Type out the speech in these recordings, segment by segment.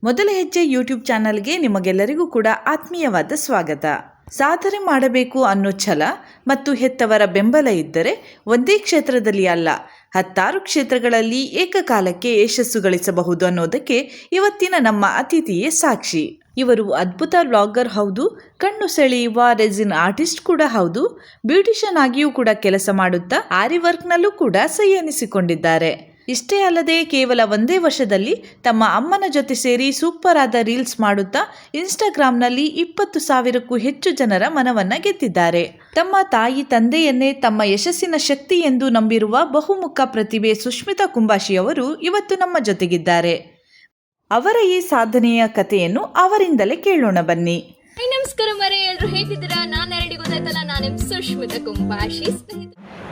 ಮೊದಲ ಹೆಜ್ಜೆ ಯೂಟ್ಯೂಬ್ ಚಾನಲ್ಗೆ ನಿಮಗೆಲ್ಲರಿಗೂ ಕೂಡ ಆತ್ಮೀಯವಾದ ಸ್ವಾಗತ. ಸಾಧನೆ ಮಾಡಬೇಕು ಅನ್ನೋ ಛಲ ಮತ್ತು ಹೆತ್ತವರ ಬೆಂಬಲ ಇದ್ದರೆ ಒಂದೇ ಕ್ಷೇತ್ರದಲ್ಲಿ ಅಲ್ಲ, 10 ಕ್ಷೇತ್ರಗಳಲ್ಲಿ ಏಕಕಾಲಕ್ಕೆ ಯಶಸ್ಸು ಗಳಿಸಬಹುದು ಅನ್ನೋದಕ್ಕೆ ಇವತ್ತಿನ ನಮ್ಮ ಅತಿಥಿಯೇ ಸಾಕ್ಷಿ. ಇವರು ಅದ್ಭುತ ವ್ಲಾಗರ್ ಹೌದು, ಕಣ್ಣು ಸೆಳೆಯುವ ರೆಸಿನ್ ಆರ್ಟಿಸ್ಟ್ ಕೂಡ ಹೌದು, ಬ್ಯೂಟಿಷಿಯನ್ ಆಗಿಯೂ ಕೂಡ ಕೆಲಸ ಮಾಡುತ್ತಾ ಆರಿ ವರ್ಕ್ನಲ್ಲೂ ಕೂಡ ಸೈ ಎನಿಸಿಕೊಂಡಿದ್ದಾರೆ. ಇಷ್ಟೇ ಅಲ್ಲದೆ ಕೇವಲ ಒಂದೇ ವರ್ಷದಲ್ಲಿ ತಮ್ಮ ಅಮ್ಮನ ಜೊತೆ ಸೇರಿ ಸೂಪರ್ ಆದ ರೀಲ್ಸ್ ಮಾಡುತ್ತಾ ಇನ್ಸ್ಟಾಗ್ರಾಂನಲ್ಲಿ 20,000ಕ್ಕೂ ಹೆಚ್ಚು ಜನರ ಮನವನ್ನ ಗೆದ್ದಿದ್ದಾರೆ. ತಮ್ಮ ತಾಯಿ ತಂದೆಯನ್ನೇ ತಮ್ಮ ಯಶಸ್ಸಿನ ಶಕ್ತಿ ಎಂದು ನಂಬಿರುವ ಬಹುಮುಖ ಪ್ರತಿಭೆ ಸುಷ್ಮಿತಾ ಕುಂಬಾಶಿ ಅವರು ಇವತ್ತು ನಮ್ಮ ಜೊತೆಗಿದ್ದಾರೆ. ಅವರ ಈ ಸಾಧನೆಯ ಕಥೆಯನ್ನು ಅವರಿಂದಲೇ ಕೇಳೋಣ ಬನ್ನಿ. ನಮಸ್ಕಾರ ಮರೆ, ಎಲ್ಲರೂ ಹೇಗಿದ್ದೀರಾ? ನಾನು ಗೊತ್ತಾಯ್ತಲ್ಲ, ನಾನು ಸುಷ್ಮಿತಾ ಕುಂಬಾಶಿ.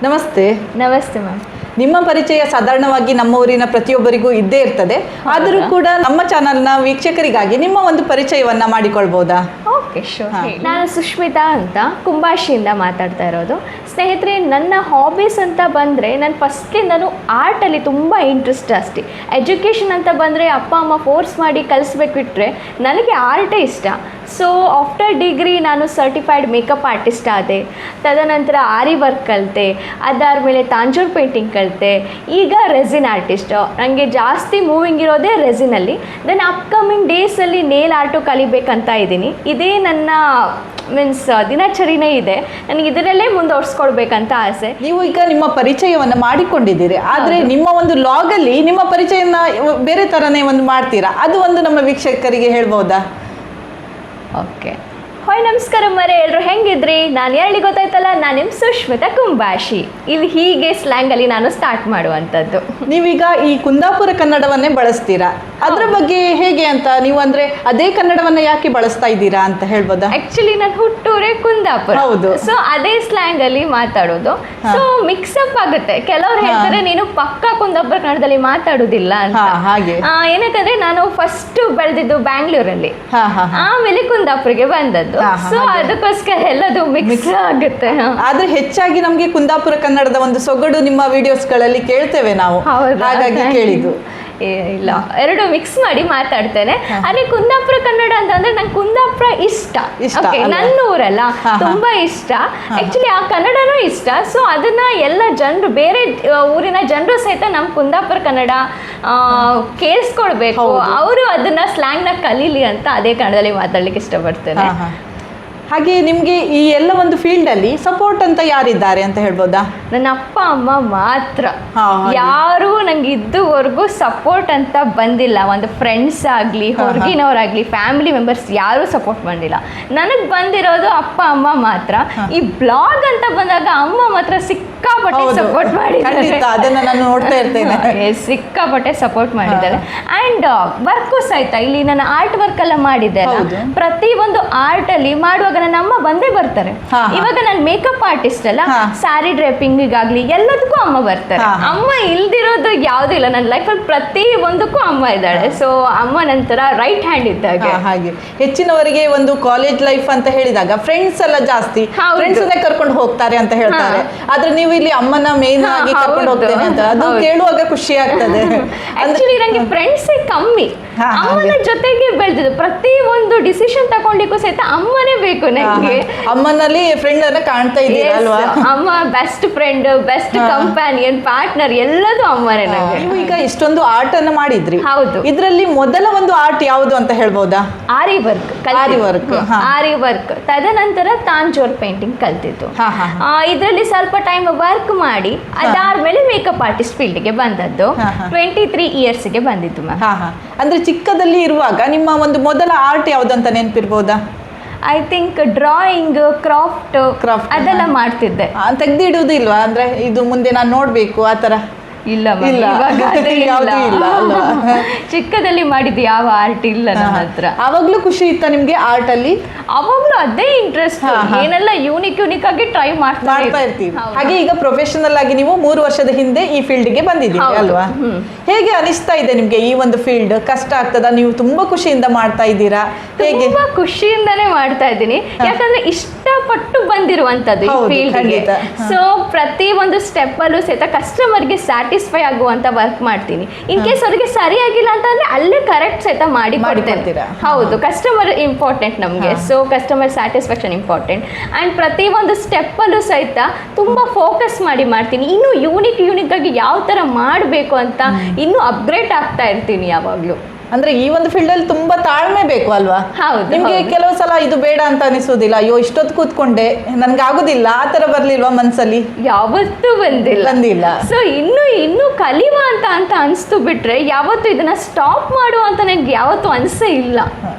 ನಮಸ್ತೆ. ನಮಸ್ತೆ ಮ್ಯಾಮ್. ನಿಮ್ಮ ಪರಿಚಯ ಸಾಧಾರಣವಾಗಿ ನಮ್ಮ ಊರಿನ ಪ್ರತಿಯೊಬ್ಬರಿಗೂ ಇದ್ದೇ ಇರ್ತದೆ, ಆದರೂ ಕೂಡ ನಮ್ಮ ಚಾನಲ್ನ ವೀಕ್ಷಕರಿಗಾಗಿ ನಿಮ್ಮ ಒಂದು ಪರಿಚಯವನ್ನ ಮಾಡಿಕೊಳ್ಬಹುದಾ? Okay, sure. ನಾನು ಸುಷ್ಮಿತಾ ಅಂತ ಕುಂಬಾಶಿಯಿಂದ ಮಾತಾಡ್ತಾ ಇರೋದು. ಸ್ನೇಹಿತರೆ, ನನ್ನ ಹಾಬೀಸ್ ಅಂತ ಬಂದರೆ ನಾನು ಫಸ್ಟ್ಲಿಂದನೂ ಆರ್ಟಲ್ಲಿ ತುಂಬ ಇಂಟ್ರೆಸ್ಟ್ ಜಾಸ್ತಿ. ಎಜುಕೇಷನ್ ಅಂತ ಬಂದರೆ ಅಪ್ಪ ಅಮ್ಮ ಫೋರ್ಸ್ ಮಾಡಿ ಕಲಿಸ್ಬೇಕಿಟ್ರೆ ನನಗೆ ಆರ್ಟೇ ಇಷ್ಟ. ಸೊ ಆಫ್ಟರ್ ಡಿಗ್ರಿ ನಾನು ಸರ್ಟಿಫೈಡ್ ಮೇಕಪ್ ಆರ್ಟಿಸ್ಟ್ ಆದೆ. ತದನಂತರ ಆರಿ ವರ್ಕ್ ಕಲಿತೆ, ಅದಾದಮೇಲೆ ತಾಂಜೂರ್ ಪೇಂಟಿಂಗ್ ಕಲಿತೆ, ಈಗ ರೆಸಿನ್ ಆರ್ಟಿಸ್ಟು. ನನಗೆ ಜಾಸ್ತಿ ಮೂವಿಂಗ್ ಇರೋದೇ ರೆಸಿನಲ್ಲಿ. ದೆನ್ ಅಪ್ಕಮಿಂಗ್ ಡೇಸಲ್ಲಿ ನೇಲ್ ಆರ್ಟು ಕಲಿಬೇಕಂತ ಇದ್ದೀನಿ. ಇದೇ ನನ್ನ ದಿನಚರಿನೇ ಇದೆ. ನನಗೆ ಇದರಲ್ಲೇ ಮುಂದುವರ್ಸ್ಕೊಡ್ಬೇಕಂತ ಆಸೆ. ನೀವು ಈಗ ನಿಮ್ಮ ಪರಿಚಯವನ್ನು ಮಾಡಿಕೊಂಡಿದ್ದೀರಿ, ಆದರೆ ನಿಮ್ಮ ಒಂದು ಲಾಗಲ್ಲಿ ನಿಮ್ಮ ಪರಿಚಯನ ಬೇರೆ ಥರನೇ ಒಂದು ಮಾಡ್ತೀರಾ, ಅದು ಒಂದು ನಮ್ಮ ವೀಕ್ಷಕರಿಗೆ ಹೇಳ್ಬೋದಾ? ಓಕೆ. ಹಾಯ್, ನಮಸ್ಕಾರ ಮರೆ, ಎಲ್ಲರೂ ಹೆಂಗಿದ್ರಿ? ನಾನು ಗೊತ್ತಾಯ್ತಲ್ಲ, ನಾನು ನಿಮ್ಮ ಸುಷ್ಮಿತಾ ಕುಂಬಾಶಿ. ಇಲ್ಲಿ ಹೀಗೆ ಸ್ಲ್ಯಾಂಗಲ್ಲಿ ನಾನು ಸ್ಟಾರ್ಟ್ ಮಾಡುವಂಥದ್ದು. ನೀವೀಗ ಈ ಕುಂದಾಪುರ ಕನ್ನಡವನ್ನೇ ಬಳಸ್ತೀರಾ, ಅದರ ಬಗ್ಗೆ ಹೇಗೆ ಅಂತ ನೀವು ಅಂದ್ರೆ ಅದೇ ಕನ್ನಡವನ್ನ ಯಾಕೆ ಬಳಸ್ತಾ ಇದ್ದೀರಾ ಅಂತ ಹೇಳ್ಬೋದಾ? ಆಕ್ಚುಲಿ ನಾನು ಹುಟ್ಟೂರೇ ಕುಂದಾಪುರ. ಹೌದು. ಸೊ ಅದೇ ಸ್ಲ್ಯಾಂಗ್ ಅಲ್ಲಿ ಮಾತಾಡೋದು. ಸೊ ಮಿಕ್ಸಪ್ ಆಗುತ್ತೆ. ಕೆಲವ್ರು ಹೇಳ್ತಾರೆ ನೀನು ಪಕ್ಕಾ ಕುಂದಾಪುರ ಕನ್ನಡದಲ್ಲಿ ಮಾತಾಡೋದಿಲ್ಲ ಅಂತ. ಹಾಗೆ ಏನಕ್ಕಂದ್ರೆ ನಾನು ಫಸ್ಟ್ ಬೆಳೆದಿದ್ದು ಬ್ಯಾಂಗ್ಳೂರಲ್ಲಿ, ಆಮೇಲೆ ಕುಂದಾಪುರಿಗೆ ಬಂದದ್ದು. ಸೊ ಅದಕ್ಕೋಸ್ಕರ ಎಲ್ಲದು ಮಿಕ್ಸ್ ಆಗುತ್ತೆ. ಆದ್ರೆ ಹೆಚ್ಚಾಗಿ ನಮ್ಗೆ ಕುಂದಾಪುರ ಕನ್ನಡದ ಒಂದು ಸೊಗಡು ನಿಮ್ಮ ವಿಡಿಯೋಸ್ಗಳಲ್ಲಿ ಕೇಳ್ತೇವೆ ನಾವು, ಹಾಗಾಗಿ ಕೇಳಿದ್ದು. ಇಲ್ಲ, ಎರಡು ಮಿಕ್ಸ್ ಮಾಡಿ ಮಾತಾಡ್ತೇನೆ. ಅದೇ ಕುಂದಾಪುರ ಕನ್ನಡ ಅಂತಂದ್ರೆ ನಂಗೆ ಕುಂದಾಪುರ ಇಷ್ಟ. ನನ್ನ ಊರಲ್ಲ, ತುಂಬಾ ಇಷ್ಟ. ಆಕ್ಚುಲಿ ಆ ಕನ್ನಡನೂ ಇಷ್ಟ. ಸೊ ಅದನ್ನ ಎಲ್ಲ ಜನರು, ಬೇರೆ ಊರಿನ ಜನರು ಸಹಿತ ನಮ್ಮ ಕುಂದಾಪುರ ಕನ್ನಡ ಕೇಳಿಸ್ಕೊಳ್ಬೇಕು, ಅವರು ಅದನ್ನ ಸ್ಲ್ಯಾಂಗ್ ನ ಕಲೀಲಿ ಅಂತ ಅದೇ ಕನ್ನಡದಲ್ಲಿ ಮಾತಾಡ್ಲಿಕ್ಕೆ ಇಷ್ಟಪಡ್ತೇನೆ. ಹಾಗೆ ನಿಮ್ಗೆ ಈ ಎಲ್ಲ ಒಂದು ಫೀಲ್ಡ್ ಅಲ್ಲಿ ಸಪೋರ್ಟ್ ಅಂತ ಯಾರಿದ್ದಾರೆ ಅಂತ ಹೇಳ್ಬೋದಾ? ನನ್ನ ಅಪ್ಪ ಅಮ್ಮ ಮಾತ್ರ. ಯಾರು ನಂಗೆ ಇದುವರೆಗೂ ಸಪೋರ್ಟ್ ಅಂತ ಬಂದಿಲ್ಲ. ಒಂದು ಫ್ರೆಂಡ್ಸ್ ಆಗ್ಲಿ, ಹೊರಗಿನವರಾಗ್ಲಿ, ಫ್ಯಾಮಿಲಿ ಮೆಂಬರ್ಸ್ ಯಾರು ಸಪೋರ್ಟ್ ಬಂದಿಲ್ಲ. ನನಗೆ ಬಂದಿರೋದು ಅಪ್ಪ ಅಮ್ಮ ಮಾತ್ರ. ಈ ಬ್ಲಾಗ್ ಅಂತ ಬಂದಾಗ ಅಮ್ಮ ಮಾತ್ರ ಸಿಕ್ಕಾಪಟ್ಟೆ ಸಪೋರ್ಟ್ ಮಾಡಿದ್ದಾರೆ. ಅದನ್ನ ನಾನು ನೋಡ್ತಾ ಇರ್ತೇನೆ. ಸಿಕ್ಕಾಪಟ್ಟೆ ಸಪೋರ್ಟ್ ಮಾಡಿದ್ದಾರೆ. ಅಂಡ್ ವರ್ಕು ಸಹಿತ ಇಲ್ಲಿ ನಾನು ಆರ್ಟ್ ವರ್ಕ್ ಎಲ್ಲ ಮಾಡಿದ್ದೆ. ಪ್ರತಿ ಒಂದು ಆರ್ಟ್ ಅಲ್ಲಿ ಮಾಡುವಾಗ ನನ್ನ ಅಮ್ಮ ಬಂದೇ ಬರ್ತಾರೆ. ಇವಾಗ ನಾನು ಮೇಕಪ್ ಆರ್ಟಿಸ್ಟ್ ಅಲ್ಲ, ಸ್ಯಾರಿ ಡ್ರೇಪಿಂಗ್ ಆಗ್ಲಿ ಎಲ್ಲದಕ್ಕೂ ಅಮ್ಮ ಬರ್ತಾರೆ. ಅಮ್ಮ ಇಲ್ದಿರೋದು ಯಾವ್ದು ಇಲ್ಲ ನನ್ನ ಲೈಫಲ್ಲಿ. ಪ್ರತಿ ಒಂದಕ್ಕೂ ಅಮ್ಮ ಇದ್ದಾಳೆ. ಸೊ ಅಮ್ಮ ನಂತರ ರೈಟ್ ಹ್ಯಾಂಡ್ ಇದ್ದಾಗ. ಹಾಗೆ ಹೆಚ್ಚಿನವರಿಗೆ ಒಂದು ಕಾಲೇಜ್ ಲೈಫ್ ಅಂತ ಹೇಳಿದಾಗ ಫ್ರೆಂಡ್ಸ್ ಎಲ್ಲ ಜಾಸ್ತಿ ಫ್ರೆಂಡ್ಸ್ ಕರ್ಕೊಂಡು ಹೋಗ್ತಾರೆ ಅಂತ ಹೇಳ್ತಾರೆ. ಆದ್ರೆ ನೀವು ಇಲ್ಲಿ ಅಮ್ಮನ ಮೇನ್ ಆಗಿ ಕರ್ಕೊಂಡು ಹೋಗ್ತೇನೆ ಅಂತ, ಅದು ಕೇಳುವಾಗ ಖುಷಿ ಆಗ್ತದೆ. ಆಕ್ಚುಲಿ ನಂಗೆ ಫ್ರೆಂಡ್ಸೇ ಕಮ್ಮಿ, ಅಮ್ಮನ ಜೊತೆಗೆ ಬೆಳೆದಿದ್ದು. ಪ್ರತಿ ಒಂದು ಡಿಸಿಷನ್ ತಗೊಂಡ್ಲಿಕ್ಕೂ ಸಹಿತ ಅಮ್ಮನೇ ಬೇಕು ನನಗೆ. ಅಮ್ಮನಲ್ಲಿ ಫ್ರೆಂಡ್ ಅನ್ನ ಕಾಣ್ತಾ ಇದ್ದೀರಾ ಅಲ್ವಾ? ಅಮ್ಮ best friend, best companion, partner ಎಲ್ಲದೂ ಅಮ್ಮನೇ ನನಗೆ. ನೀವು ಈಗ ಇಷ್ಟೊಂದು ಆರ್ಟ್ ಅನ್ನು ಮಾಡಿದ್ರಿ. ಹೌದು. ಇದರಲ್ಲಿ ಮೊದಲ ಒಂದು ಆರ್ಟ್ ಯಾವುದು ಅಂತ ಹೇಳ್ಬೋದಾ? ಆರಿ ವರ್ಕ್. ಆರಿ ವರ್ಕ್ ತದನಂತರ ತಾಂಜೋರ್ ಪೇಂಟಿಂಗ್ ಕಲ್ತಿದ್ದು. ಇದರಲ್ಲಿ ಸ್ವಲ್ಪ ಟೈಮ್ ವರ್ಕ್ ಮಾಡಿ ಅದಾದ್ಮೇಲೆ ಮೇಕಪ್ ಆರ್ಟಿಸ್ಟ್ ಫೀಲ್ಡ್ಗೆ ಬಂದದ್ದು. 23 ಇಯರ್ಸ್ಗೆ ಬಂದಿದ್ದು ಮ್ಯಾಮ್. ಅಂದ್ರೆ ಚಿಕ್ಕದಲ್ಲಿ ಇರುವಾಗ ನಿಮ್ಮ ಒಂದು ಮೊದಲ ಆರ್ಟ್ ಯಾವ್ದು ಅಂತ ನೆನಪಿರ್ಬೋದಾ? ಐ ಥಿಂಕ್ ಡ್ರಾಯಿಂಗ್, ಕ್ರಾಫ್ಟ್ ಅದೆಲ್ಲ ಮಾಡ್ತಿದ್ದೆ. ತೆಗ್ದಿಡುವುದಿಲ್ವಾ? ಅಂದ್ರೆ ಇದು ಮುಂದೆ ನಾನು ನೋಡ್ಬೇಕು ಆ ತರ? ಇಲ್ಲ, ಚಿಕ್ಕದಲ್ಲಿ ಮಾಡಿದ್ದು ಯಾವ ಆರ್ಟ್ ಇಲ್ಲ ನನ್ನ ಹತ್ರ. ಅವಾಗ್ಲೂ ಖುಷಿ ಇತ್ತ ನಿಮ್ಗೆ ಆರ್ಟ್ ಅಲ್ಲಿ? ಅವಾಗ್ಲೂ ಅದೇ ಇಂಟ್ರೆಸ್ಟ್. ಏನೆಲ್ಲ ಯೂನಿಕ್ ಆಗಿ ಟ್ರೈ ಮಾಡ್ತಾ ಇರ್ತೀವಿ. ಹಾಗೆ ಈಗ ಪ್ರೊಫೆಷನಲ್ ಆಗಿ ನೀವು 3 ವರ್ಷದ ಹಿಂದೆ ಈ ಫೀಲ್ಡ್ ಗೆ ಬಂದಿದ್ದೀರಿ ಅಲ್ವಾ? ಹೇಗೆ ಅನಿಸ್ತಾ ಇದೆ ನಿಮ್ಗೆ ಈ ಒಂದು ಫೀಲ್ಡ್? ಕಷ್ಟ ಆಗ್ತದ? ನೀವು ತುಂಬಾ ಖುಷಿಯಿಂದ ಮಾಡ್ತಾ ಇದ್ದೀರಾ? ಹೇಗೆ? ತುಂಬಾ ಖುಷಿಯಿಂದಾನೇ ಮಾಡ್ತಾ ಇದ್ದೀನಿ. ಯಾಕಂದ್ರೆ ಇಷ್ಟ ಕಷ್ಟಪಟ್ಟು ಬಂದಿರುವಂತದ್ದು ಈ ಹೌದು, ಫೀಲ್ಡ್ಗೆ. ಖಂಡಿತ. ಸೊ ಪ್ರತಿ ಒಂದು ಸ್ಟೆಪ್ ಅಲ್ಲೂ ಸಹಿತ ಕಸ್ಟಮರ್ಗೆ ಸ್ಯಾಟಿಸ್ಫೈ ಆಗುವಂತ ವರ್ಕ್ ಮಾಡ್ತೀನಿ. ಇನ್ ಕೇಸ್ ಅವ್ರಿಗೆ ಸರಿಯಾಗಿಲ್ಲ ಅಂತಂದ್ರೆ ಅಲ್ಲೇ ಕರೆಕ್ಟ್ ಸಹಿತ ಮಾಡಿ ಕೊಡ್ತೇನೆ. ಕೊಡ್ತೀರಾ? ಹೌದು, ಕಸ್ಟಮರ್ ಇಂಪಾರ್ಟೆಂಟ್ ನಮಗೆ. So customer satisfaction important. And ಪ್ರತಿ ಒಂದು ಸ್ಟೆಪ್ ಅಲ್ಲೂ ಸಹಿತ ತುಂಬಾ ಫೋಕಸ್ ಮಾಡಿ ಮಾಡ್ತೀನಿ. ಇನ್ನು ಯೂನಿಕ್ ಆಗಿ ಯಾವ ತರ ಮಾಡಬೇಕು ಅಂತ ಇನ್ನೂ ಅಪ್ಗ್ರೇಡ್ ಆಗ್ತಾ ಇರ್ತೀನಿ ಯಾವಾಗ್ಲೂ. ಅಂದ್ರೆ ಈ ಒಂದು ಫೀಲ್ಡ್ ಅಲ್ಲಿ ತುಂಬಾ ತಾಳ್ಮೆ ಬೇಕು ಅಲ್ವಾ? ಹೌದು, ನಿಮ್ಗೆ ಕೆಲವು ಸಲ ಇದು ಬೇಡ ಅಂತ ಅನಿಸೋದಿಲ್ಲ, ಅಯ್ಯೋ ಇಷ್ಟೊತ್ತು ಕೂತ್ಕೊಂಡೆ ನನ್ಗೆ ಆಗುದಿಲ್ಲ, ಆ ತರ ಬರ್ಲಿಲ್ವಾ ಮನ್ಸಲ್ಲಿ? ಯಾವತ್ತೂ ಬಂದಿಲ್ಲ. ಸೊ ಇನ್ನು ಕಲಿಯುವ ಅಂತ ಅನ್ಸ್ತು ಬಿಟ್ರೆ ಯಾವತ್ತು ಇದನ್ನ ಸ್ಟಾಪ್ ಮಾಡುವ ಅಂತ ನನಗೆ ಯಾವತ್ತೂ ಅನ್ಸೇ ಇಲ್ಲ.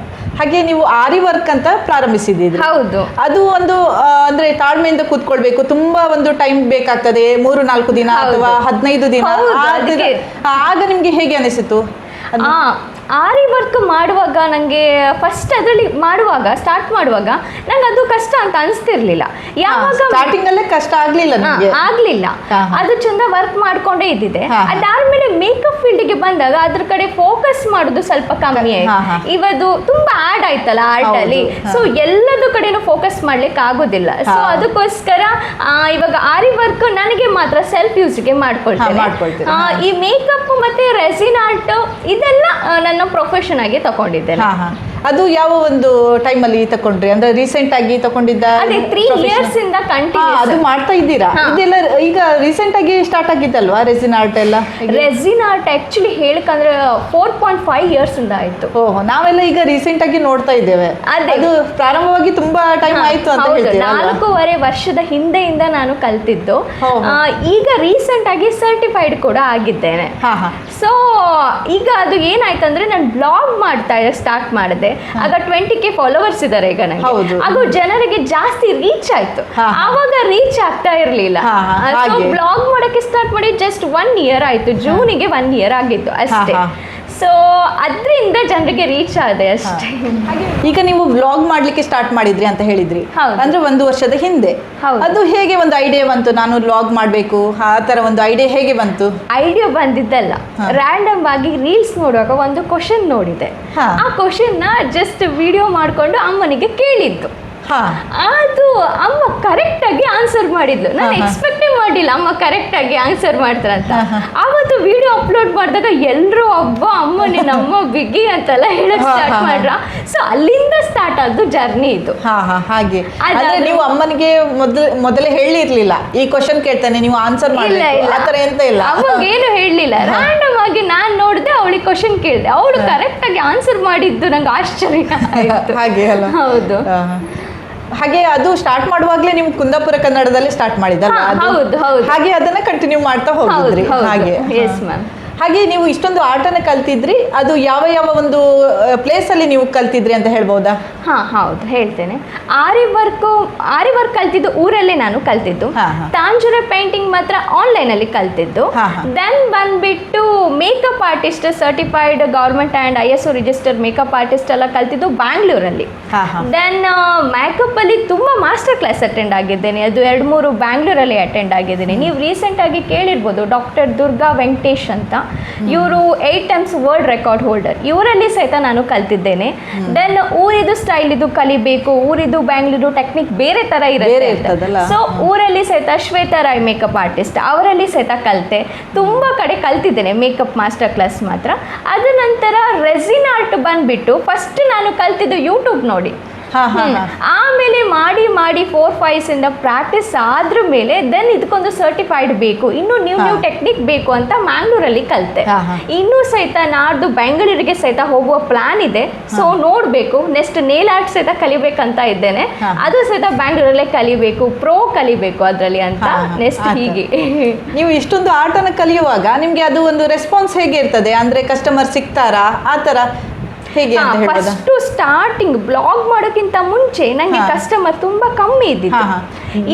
ಹಾಗೆ ನೀವು ಆರಿ ವರ್ಕ್ ಅಂತ ಪ್ರಾರಂಭಿಸಿದ್ದೀರಿ. ಹೌದು, ಅದು ಒಂದು ಅಂದ್ರೆ ತಾಳ್ಮೆಯಿಂದ ಕೂತ್ಕೊಳ್ಬೇಕು, ತುಂಬಾ ಒಂದು ಟೈಮ್ ಬೇಕಾಗ್ತದೆ, 3-4 ದಿನ ಅಥವಾ 15 ದಿನ. ಹೌದು, ಅದಕ್ಕೆ. ಆಗ ನಿಮ್ಗೆ ಹೇಗೆ ಅನಿಸಿತು? ಆರಿ ವರ್ಕ್ ಮಾಡುವಾಗ ನನಗೆ ಫಸ್ಟ್ ಅದರಲ್ಲಿ ಸ್ಟಾರ್ಟ್ ಮಾಡುವಾಗ ನಂಗೆ ಅದು ಕಷ್ಟ ಅಂತ ಅನಿಸ್ತಿರ್ಲಿಲ್ಲ. ಯಾವಾಗ ಸ್ಟಾರ್ಟಿಂಗ್ ಅಲ್ಲೇ ಕಷ್ಟ ಆಗ್ಲಿಲ್ಲ ನಿಮ್ಗೆ? ಆಗ್ಲಿಲ್ಲ, ಅದು ಚಂದ ವರ್ಕ್ ಮಾಡ್ಕೊಂಡೇ ಇದ್ದಿದೆ. ಅದಾದ್ಮೇಲೆ ಮೇಕಪ್ ಫೀಲ್ಡ್ಗೆ ಬಂದಾಗ ಅದ್ರ ಕಡೆ ಫೋಕಸ್ ಮಾಡೋದು ಸ್ವಲ್ಪ ಕಮ್ಮಿ ಆಯ್ತು. ಇವತ್ತು ತುಂಬಾ ಆಡ್ ಆಯ್ತಲ್ಲ ಆರ್ಟ್ ಅಲ್ಲಿ, ಸೊ ಎಲ್ಲದ ಕಡೆನೂ ಫೋಕಸ್ ಮಾಡ್ಲಿಕ್ಕೆ ಆಗೋದಿಲ್ಲ. ಸೊ ಅದಕ್ಕೋಸ್ಕರ ಇವಾಗ ಆರಿ ವರ್ಕ್ ನನಗೆ ಮಾತ್ರ ಸೆಲ್ಫ್ ಯೂಸ್ಗೆ ಮಾಡ್ಕೊಳ್ತೇನೆ. ಈ ಮೇಕಪ್ ಮತ್ತೆ ರೆಸಿನ್ ಆರ್ಟ್ ಇದೆಲ್ಲ ನನ್ನ ಪ್ರೊಫೆಷನ್ ಆಗಿ ತಗೊಂಡಿದ್ದೇನೆ. ಅದು ಯಾವ ಒಂದು ಟೈಮ್ ಅಲ್ಲಿ ತಕೊಂಡ್ರಿ? ಅಂದ್ರೆ ರೀಸೆಂಟ್ ಆಗಿ ತಗೊಂಡಿದ್ದ? ಅದೇ 3 years ಇಂದ ಕಂಟಿನ್ಯೂ ಅದು ಮಾಡ್ತಾ ಇದ್ದೀರಾ? ಇದೆಲ್ಲ ಈಗ ರೀಸೆಂಟ್ ಆಗಿ ಸ್ಟಾರ್ಟ್ ಆಗಿದ್ದಲ್ವಾ ರೆಸಿನ್ ಆರ್ಟ್ ಎಲ್ಲ? ರೆಸಿನ್ ಆರ್ಟ್ ಆಕ್ಚುಲಿ ಹೇಳಕಂದ್ರೆ 4.5 years ಇಂದ ಆಯ್ತು. ಓಹ್, ನಾವೆಲ್ಲ ಈಗ ರೀಸೆಂಟ್ ಆಗಿ ನೋಡ್ತಾ ಇದ್ದೇವೆ. ಅದು ಪ್ರಾರಂಭವಾಗಿ ತುಂಬಾ ಟೈಮ್ ಆಯ್ತು ಅಂತ ಹೇಳ್ತೀರಾ? 4.5 ವರ್ಷದ ಹಿಂದೆಯಿಂದ ನಾನು ಕಲ್ತಿದ್ದು. ಈಗ ರೀಸೆಂಟ್ ಆಗಿ ಸರ್ಟಿಫೈಡ್ ಕೂಡ ಆಗಿದ್ದೇನೆ. ಸೊ ಈಗ ಅದು ಏನಾಯ್ತಂದ್ರೆ ನಾನು ಬ್ಲಾಗ್ ಸ್ಟಾರ್ಟ್ ಮಾಡಿದೆ. ಆಗ 20K ಫಾಲೋವರ್ಸ್ ಇದ್ದಾರೆ ಈಗ ನನಗೆ. ಅದು ಜನರಿಗೆ ಜಾಸ್ತಿ ರೀಚ್ ಆಯ್ತು. ಆವಾಗ ರೀಚ್ ಆಗ್ತಾ ಇರ್ಲಿಲ್ಲ. ಸೊ ಬ್ಲಾಗ್ ಮಾಡಕ್ಕೆ ಸ್ಟಾರ್ಟ್ ಮಾಡಿ ಜಸ್ಟ್ 1 year ಆಯ್ತು. ಜೂನಿಗೆ 1 year ಆಗಿತ್ತು ಅಷ್ಟೇ. ಸೊ ಅದರಿಂದ ಜನರಿಗೆ ರೀಚ್ ಆದೆ ಅಷ್ಟೇ. ಈಗ ನೀವು ಬ್ಲಾಗ್ ಮಾಡ್ಲಿಕ್ಕೆ ಸ್ಟಾರ್ಟ್ ಮಾಡಿದ್ರಿ ಅಂತ ಹೇಳಿದ್ರಿ, ಅಂದ್ರೆ 1 ವರ್ಷದ ಹಿಂದೆ. ಅದು ಹೇಗೆ ಒಂದು ಐಡಿಯಾ ಬಂತು, ನಾನು ಬ್ಲಾಗ್ ಮಾಡ್ಬೇಕು, ಆ ತರ ಒಂದು ಐಡಿಯಾ ಹೇಗೆ ಬಂತು? ಐಡಿಯಾ ಬಂದಿದ್ದಲ್ಲ, ರ್ಯಾಂಡಮ್ ಆಗಿ ರೀಲ್ಸ್ ನೋಡುವಾಗ ಒಂದು ಕ್ವಶನ್ ನೋಡಿದೆ. ಆ ಕ್ವಶನ್ ನ ಜಸ್ಟ್ ವಿಡಿಯೋ ಮಾಡ್ಕೊಂಡು ಅಮ್ಮನಿಗೆ ಕೇಳಿದ್ದು. ಅದು ಅಮ್ಮ ಕರೆಕ್ಟ್ ಆಗಿ ಆನ್ಸರ್ ಮಾಡಿದ್ಲು. ನಾನು ಎಕ್ಸ್ಪೆಕ್ಟೇ ಮಾಡಿಲ್ಲ ಅಮ್ಮ ಕರೆಕ್ಟ್ ಆಗಿ ಆನ್ಸರ್ ಮಾಡ್ತಾರಂತ. ಅವತ್ತು ವಿಡಿಯೋ ಅಪ್ಲೋಡ್ ಮಾಡಿದಾಗ ಎಲ್ಲರೂ ಅಮ್ಮ ನಿನ್ನಮ್ಮ ಬಿಗಿ ಅಂತೆಲ್ಲ ಹೇಳಕ್ ಸ್ಟಾರ್ಟ್ ಮಾಡ್ರ. ಸೊ ಅಲ್ಲಿಂದ ಸ್ಟಾರ್ಟ್ ಆದ್ದು ಜರ್ನಿ ಇದು. ಹಾಗೆ ನೀವು ಅಮ್ಮನಿಗೆ ಮೊದಲೇ ಹೇಳಿರ್ಲಿಲ್ಲ ಈ ಕ್ವಶನ್ ಕೇಳ್ತಾನೆ ನೀವು ಆನ್ಸರ್ ಮಾಡಬೇಕು ಆತರ ಎಂತ ಇಲ್ಲ? ಅಮ್ಮಗೇನು ಹೇಳಲಿಲ್ಲ. ರ್ಯಾಂಡಮ್ ಆಗಿ ನಾನ್ ನೋಡಿದೆ, ಅವಳಿಗೆ ಕ್ವಶನ್ ಕೇಳಿದೆ, ಅವಳು ಕರೆಕ್ಟ್ ಆಗಿ ಆನ್ಸರ್ ಮಾಡಿದ್ದು ನಂಗೆ ಆಶ್ಚರ್ಯ ಆಯ್ತು. ಹಾಗೆ ಅಲ್ಲ? ಹೌದು. ಹಾಗೆ ಅದು ಸ್ಟಾರ್ಟ್ ಮಾಡುವಾಗಲೇ ನೀವು ಕುಂದಾಪುರ ಕನ್ನಡದಲ್ಲಿ ಸ್ಟಾರ್ಟ್ ಮಾಡಿದ್ದಲ್ಲ? ಹೌದು ಹೌದು. ಹಾಗೆ ಅದನ್ನ ಕಂಟಿನ್ಯೂ ಮಾಡ್ತಾ ಹೋಗಿದ್ರಿ? ಹಾಗೆ. Yes ma'am. ಹಾಗೆ ನೀವು ಇಷ್ಟೊಂದು ಆರ್ಟನ್ನು ಕಲ್ತಿದ್ರಿ, ಅದು ಯಾವ ಯಾವ ಒಂದು ಪ್ಲೇಸ್ ಅಲ್ಲಿ ನೀವು ಕಲ್ತಿದ್ರಿ ಅಂತ ಹೇಳ್ಬೋದಾ? ಹೌದು ಹೇಳ್ತೇನೆ. ಆರಿ ವರ್ಕ್ ಕಲ್ತಿದ್ದು ಊರಲ್ಲೇ ನಾನು ಕಲ್ತಿದ್ದು. ತಾಂಜೂರ ಪೇಂಟಿಂಗ್ ಮಾತ್ರ ಆನ್ಲೈನ್ ಅಲ್ಲಿ ಕಲ್ತಿದ್ದು. ದೆನ್ ಬಂದ್ಬಿಟ್ಟು makeup artist certified government and ISO register makeup artist ಎಲ್ಲ ಕಲ್ತಿದ್ದು ಬ್ಯಾಂಗ್ಳೂರಲ್ಲಿ. ದೆನ್ ಮೇಕಪ್ ಅಲ್ಲಿ ತುಂಬಾ ಮಾಸ್ಟರ್ ಕ್ಲಾಸ್ ಅಟೆಂಡ್ ಆಗಿದ್ದೇನೆ. ಅದು 2-3 ಬ್ಯಾಂಗ್ಳೂರಲ್ಲಿ ಅಟೆಂಡ್ ಆಗಿದ್ದೀನಿ. ನೀವು ರೀಸೆಂಟ್ ಆಗಿ ಕೇಳಿರ್ಬೋದು, ಡಾಕ್ಟರ್ ದುರ್ಗಾ ವೆಂಕಟೇಶ್ ಅಂತ. ಇವರು 8 times ವರ್ಲ್ಡ್ ರೆಕಾರ್ಡ್ ಹೋಲ್ಡರ್. ಇವರಲ್ಲಿ ಸಹಿತ ನಾನು ಕಲ್ತಿದ್ದೇನೆ. ದೆನ್ ಊರಿದು ಸ್ಟೈಲ್ ಇದು ಕಲಿಬೇಕು, ಊರಿದು ಬ್ಯಾಂಗ್ಳೂರು ಟೆಕ್ನಿಕ್ ಬೇರೆ ತರ ಇರುತ್ತೆ. ಸೊ ಊರಲ್ಲಿ ಸಹಿತ ಶ್ವೇತಾ ರಾಯ್ ಮೇಕಪ್ ಆರ್ಟಿಸ್ಟ್, ಅವರಲ್ಲಿ ಸಹಿತ ಕಲಿತೆ. ತುಂಬಾ ಕಡೆ ಕಲ್ತಿದ್ದೇನೆ ಮೇಕಪ್ ಮಾಸ್ಟರ್ ಕ್ಲಾಸ್ ಮಾತ್ರ. ಅದ ನಂತರ ರೆಸಿನ್ ಆರ್ಟ್ ಬಂದ್ಬಿಟ್ಟು ಫಸ್ಟ್ ನಾನು ಕಲ್ತಿದ್ದು ಯೂಟ್ಯೂಬ್ ನೋಡಿ. ಆಮೇಲೆ ಮಾಡಿ 4-5 ಇಂದ ಪ್ರಾಕ್ಟೀಸ್ ಆದ್ರ ಮೇಲೆ ದೆನ್ ಇದಕ್ಕೊಂದು ಸರ್ಟಿಫೈಡ್ ಬೇಕು, ಇನ್ನು ನ್ಯೂ ಟೆಕ್ನಿಕ್ ಬೇಕು ಅಂತ ಮ್ಯಾಂಗ್ಳೂರಲ್ಲಿ ಕಲಿತೆ. ಇನ್ನೂ ಸಹಿತ ನಾಡ್ದು ಬೆಂಗಳೂರಿಗೆ ಸಹಿತ ಹೋಗುವ ಪ್ಲಾನ್ ಇದೆ. ಸೊ ನೋಡ್ಬೇಕು, ನೆಕ್ಸ್ಟ್ ನೇಲ್ ಆರ್ಟ್ ಸಹಿತ ಕಲಿಬೇಕಂತ ಇದ್ದೇನೆ. ಅದು ಸಹಿತ ಬ್ಯಾಂಗ್ಳೂರಲ್ಲೇ ಕಲಿಬೇಕು, ಪ್ರೋ ಕಲಿಬೇಕು ಅದರಲ್ಲಿ ಅಂತ ನೆಕ್ಸ್ಟ್. ಹೀಗೆ ನೀವು ಇಷ್ಟೊಂದು ಆರ್ಟ್ ಅನ್ನು ಕಲಿಯುವಾಗ ನಿಮ್ಗೆ ಅದು ಒಂದು ರೆಸ್ಪಾನ್ಸ್ ಹೇಗೆ ಇರ್ತದೆ? ಅಂದ್ರೆ ಕಸ್ಟಮರ್ ಸಿಗ್ತಾರಾ ಆ ತರ ಹೇಗೆ ಅಂತ ಹೇಳೋದು? ಫಸ್ಟ್ ಸ್ಟಾರ್ಟಿಂಗ್ ಬ್ಲಾಗ್ ಮಾಡೋಕ್ಕಿಂತ ಮುಂಚೆ ನಂಗೆ ಕಸ್ಟಮರ್ ತುಂಬಾ ಕಮ್ಮಿ ಇದ್ದಿತ್ತು.